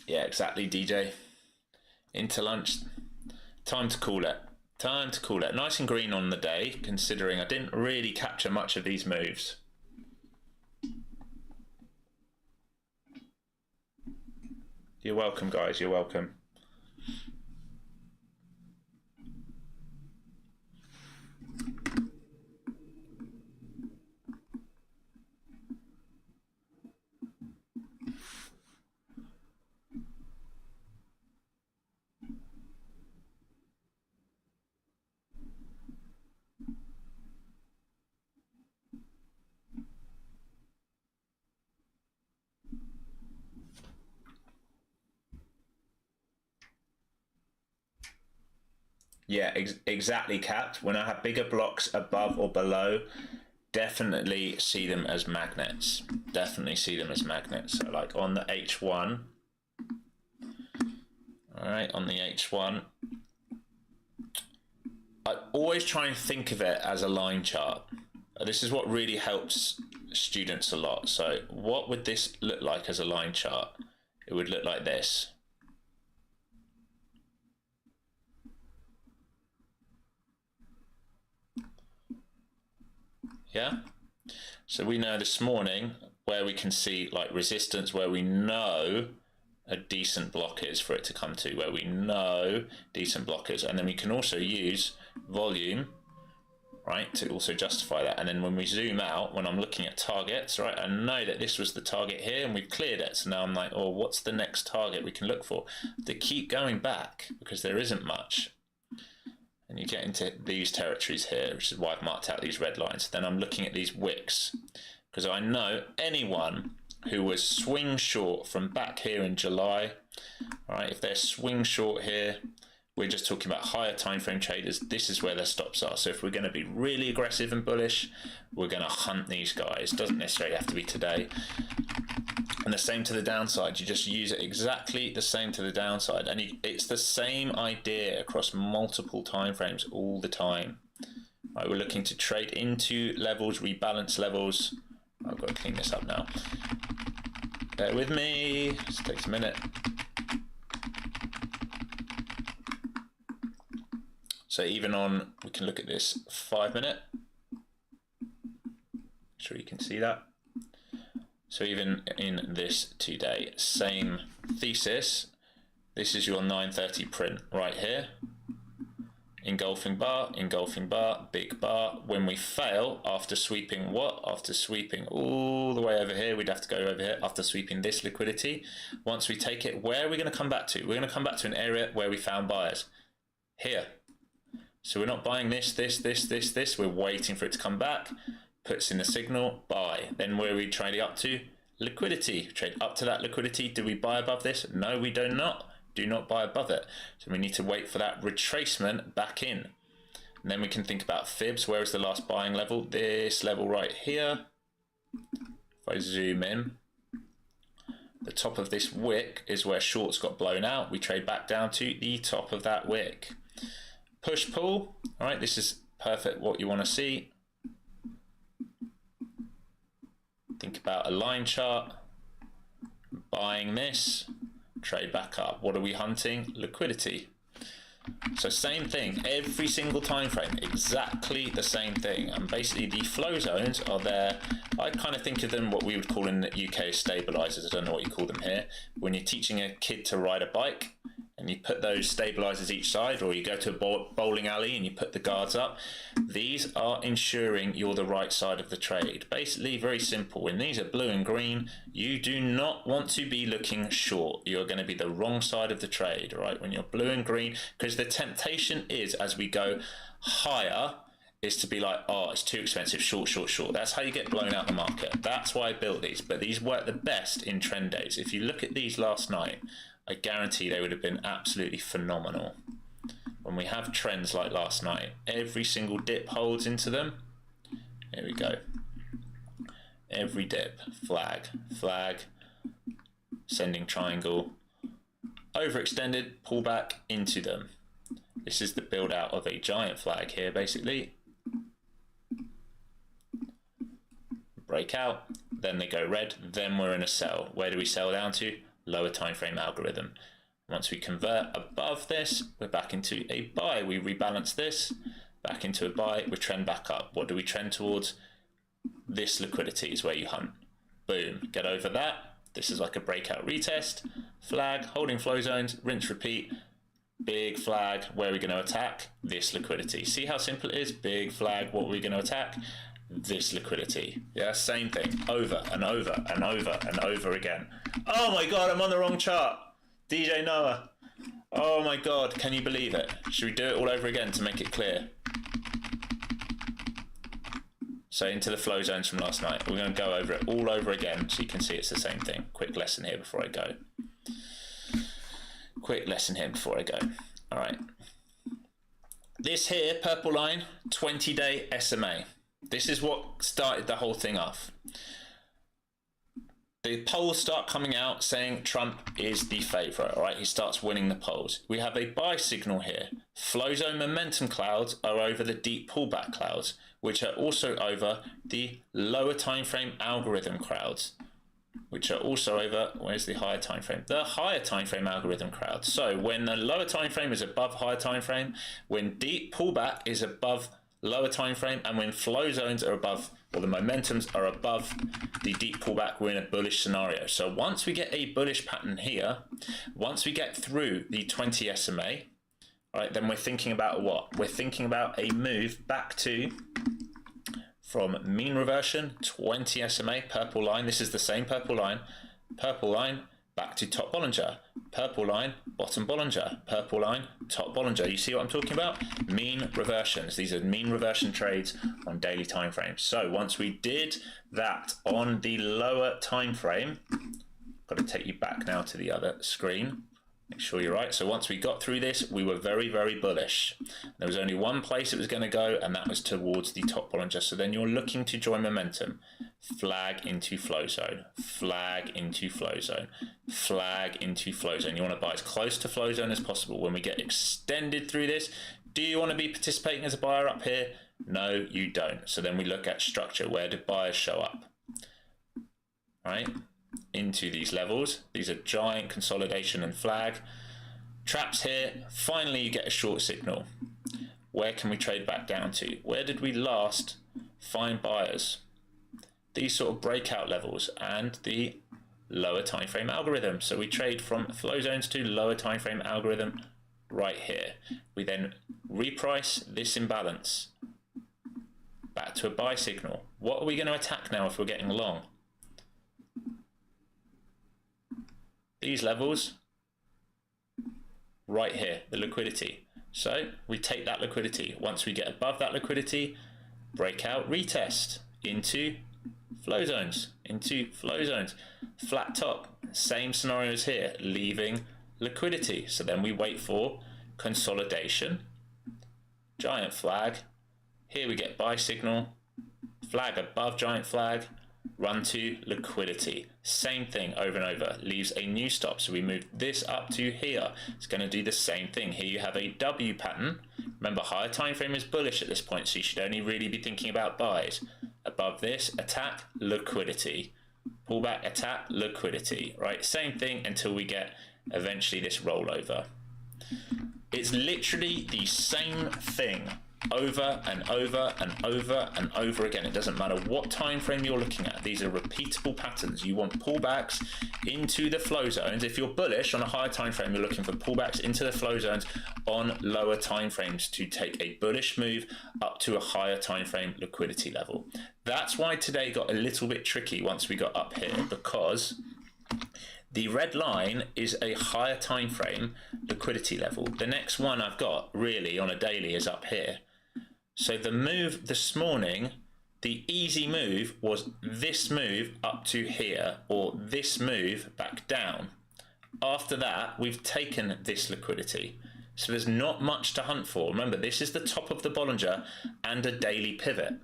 S1: Yeah, exactly, DJ. Into lunch. Time to call it. Time to call it. Nice and green on the day, considering I didn't really capture much of these moves. You're welcome, guys. You're welcome. Yeah, exactly, capped. When I have bigger blocks above or below, definitely see them as magnets. Definitely see them as magnets. So like on the H1, all right, on the H1, I always try and think of it as a line chart. This is what really helps students a lot. So what would this look like as a line chart? It would look like this. Yeah, so we know this morning where we can see like resistance, where we know a decent block is for it to come to, where we know decent blockers, and then we can also use volume, right, to also justify that. And then when we zoom out, when I'm looking at targets, right, I know that this was the target here and we've cleared it. So now I'm like, oh, what's the next target we can look for? To keep going back, because there isn't much. And you get into these territories here, which is why I've marked out these red lines. Then I'm looking at these wicks, because I know anyone who was swing short from back here in July, all right, if they're swing short here, we're just talking about higher time frame traders. This is where their stops are. So if we're going to be really aggressive and bullish, we're going to hunt these guys. Doesn't necessarily have to be today. And the same to the downside. You just use it exactly the same to the downside. And it's the same idea across multiple time frames all the time. Right, we're looking to trade into levels, rebalance levels. I've got to clean this up now. Bear with me. This takes a minute. So even on, we can look at this 5 minute. Make sure you can see that. So even in this today, same thesis. This is your 9:30 print right here. engulfing bar, big bar. When we fail, after sweeping what? After sweeping all the way over here, we'd have to go over here after sweeping this liquidity. Once we take it, where are we going to come back to? We're going to come back to an area where we found buyers. Here. So we're not buying this. We're waiting for it to come back. Puts in the signal, buy. Then where are we trading up to? Liquidity. Trade up to that liquidity. Do we buy above this? No, we do not. Do not buy above it. So we need to wait for that retracement back in. And then we can think about fibs. Where is the last buying level? This level right here. If I zoom in, the top of this wick is where shorts got blown out. We trade back down to the top of that wick. Push pull. All right, this is perfect what you want to see. Think about a line chart. Buying this. Trade back up. What are we hunting? Liquidity. So same thing, every single time frame, exactly the same thing. And basically the flow zones are there. I kind of think of them what we would call in the UK stabilizers. I don't know what you call them here. When you're teaching a kid to ride a bike and you put those stabilizers each side, or you go to a bowling alley and you put the guards up, these are ensuring you're the right side of the trade. Basically very simple. When these are blue and green, you do not want to be looking short. You're going to be the wrong side of the trade, right? When you're blue and green, because the temptation is, as we go higher, is to be like, oh, it's too expensive, short. That's how you get blown out the market. That's why I built these, but these work the best in trend days. If you look at these last night, I guarantee they would have been absolutely phenomenal. When we have trends like last night, every single dip holds into them. Here we go. Every dip, flag, sending triangle, overextended, pull back into them. This is the build out of a giant flag here, basically. Breakout, then they go red, then we're in a sell. Where do we sell down to? Lower time frame algorithm. Once we convert above this, we're back into a buy. We rebalance this back into a buy. We trend back up. What do we trend towards? This liquidity is where you hunt. Boom, get over that. This is like a breakout retest. Flag, holding flow zones, rinse, repeat. Big flag, where are we going to attack? This liquidity. See how simple it is? Big flag, what are we going to attack? This liquidity. Yeah, same thing over and over and over and over again. Oh my god, I'm on the wrong chart. DJ Noah. Oh my god, can you believe it? Should we do it all over again to make it clear? So into the flow zones from last night. We're going to go over it all over again so you can see it's the same thing. Quick lesson here before I go. All right. This here, purple line, 20-day SMA. This is what started the whole thing off. The polls start coming out saying Trump is the favorite, all right? He starts winning the polls. We have a buy signal here. Flow zone momentum clouds are over the deep pullback clouds, which are also over the lower time frame algorithm clouds, which are also over, where's the higher time frame? The higher time frame algorithm crowd. So when the lower time frame is above higher time frame, when deep pullback is above lower time frame, and when flow zones are above, or the momentums are above the deep pullback, we're in a bullish scenario. So once we get a bullish pattern here, once we get through the 20 SMA, all right, then we're thinking about what? We're thinking about a move back to, from mean reversion, 20 SMA, purple line. This is the same purple line, back to top Bollinger, purple line, bottom Bollinger, purple line, top Bollinger. You see what I'm talking about? Mean reversions. These are mean reversion trades on daily time frames. So once we did that on the lower time frame, got to take you back now to the other screen. Make sure you're right. So once we got through this, we were very, very bullish. There was only one place it was going to go, and that was towards the top Bollinger. So then you're looking to join momentum. Flag into flow zone, flag into flow zone, flag into flow zone. You want to buy as close to flow zone as possible. When we get extended through this, do you want to be participating as a buyer up here? No, you don't. So then we look at structure. Where do buyers show up? Right? Into these levels. These are giant consolidation and flag traps here. Finally, you get a short signal. Where can we trade back down to? Where did we last find buyers? These sort of breakout levels and the lower time frame algorithm. So we trade from flow zones to lower time frame algorithm right here. We then reprice this imbalance back to a buy signal. What are we going to attack now if we're getting long? These levels right here, the liquidity. So we take that liquidity. Once we get above that liquidity, breakout, retest into flow zones, flat top, same scenarios here, leaving liquidity. So then we wait for consolidation, giant flag. Here we get buy signal, flag above giant flag, run to liquidity. Same thing over and over, leaves a new stop. So we move this up to here. It's going to do the same thing. Here you have a W pattern. Remember, higher time frame is bullish at this point, so you should only really be thinking about buys. Above this, attack, liquidity. Pullback, attack, liquidity. Right, same thing until we get eventually this rollover. It's literally the same thing over and over and over and over again. It doesn't matter what time frame you're looking at. These are repeatable patterns. You want pullbacks into the flow zones. If you're bullish on a higher time frame, you're looking for pullbacks into the flow zones on lower time frames to take a bullish move up to a higher time frame liquidity level. That's why today got a little bit tricky once we got up here, because the red line is a higher time frame liquidity level. The next one I've got really on a daily is up here. So the move this morning, the easy move was this move up to here, or this move back down. After that, we've taken this liquidity. So there's not much to hunt for. Remember, this is the top of the Bollinger and a daily pivot.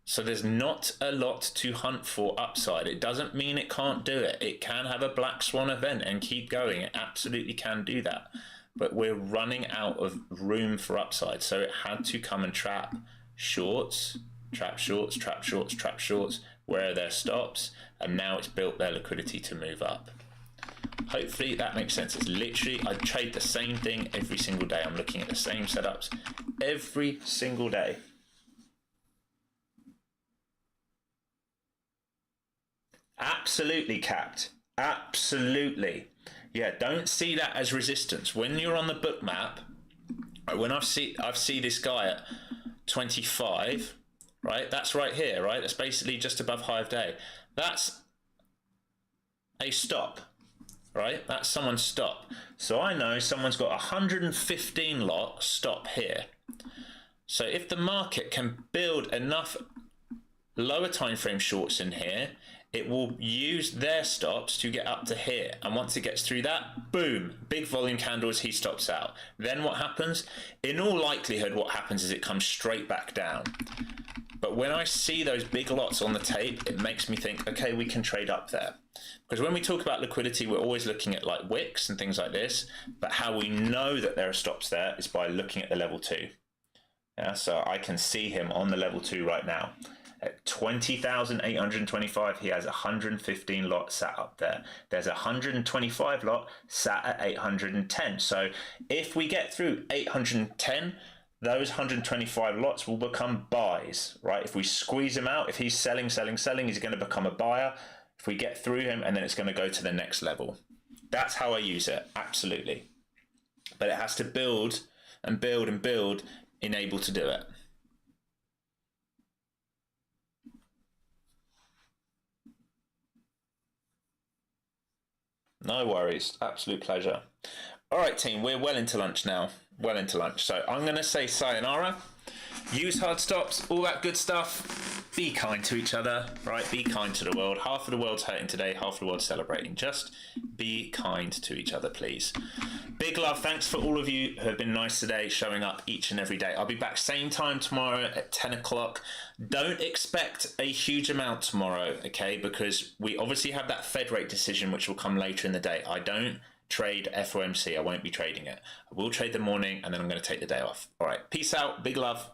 S1: So there's not a lot to hunt for upside. It doesn't mean it can't do it. It can have a black swan event and keep going. It absolutely can do that. But we're running out of room for upside. So it had to come and trap shorts, trap shorts, trap shorts, trap shorts, where are their stops, and now it's built their liquidity to move up. Hopefully that makes sense. It's literally, I trade the same thing every single day. I'm looking at the same setups every single day. Absolutely capped. Absolutely. Yeah, don't see that as resistance. When you're on the book map, when I've seen this guy at 25, right? That's right here, right? That's basically just above high of day. That's a stop, right? That's someone's stop. So I know someone's got 115 lot stop here. So if the market can build enough lower time frame shorts in here, it will use their stops to get up to here. And once it gets through that, boom, big volume candles, he stops out. Then what happens? In all likelihood, what happens is it comes straight back down. But when I see those big lots on the tape, it makes me think, okay, we can trade up there. Because when we talk about liquidity, we're always looking at like wicks and things like this. But how we know that there are stops there is by looking at the level 2. Yeah, so I can see him on the level 2 right now. At 20,825, he has 115 lot sat up there. There's 125 lot sat at 810. So if we get through 810, those 125 lots will become buys, right? If we squeeze him out, if he's selling, selling, selling, he's going to become a buyer. If we get through him, and then it's going to go to the next level. That's how I use it, absolutely. But it has to build and build and build in able to do it. No worries, absolute pleasure. All right, team, we're well into lunch now. Well into lunch. So I'm going to say sayonara. Use hard stops, all that good stuff. Be kind to each other, right? Be kind to the world. Half of the world's hurting today, half of the world's celebrating. Just be kind to each other, please. Big love. Thanks for all of you who have been nice today, showing up each and every day. I'll be back same time tomorrow at 10 o'clock. Don't expect a huge amount tomorrow, okay? Because we obviously have that Fed rate decision, which will come later in the day. I don't trade FOMC. I won't be trading it. I will trade the morning, and then I'm going to take the day off. All right. Peace out. Big love.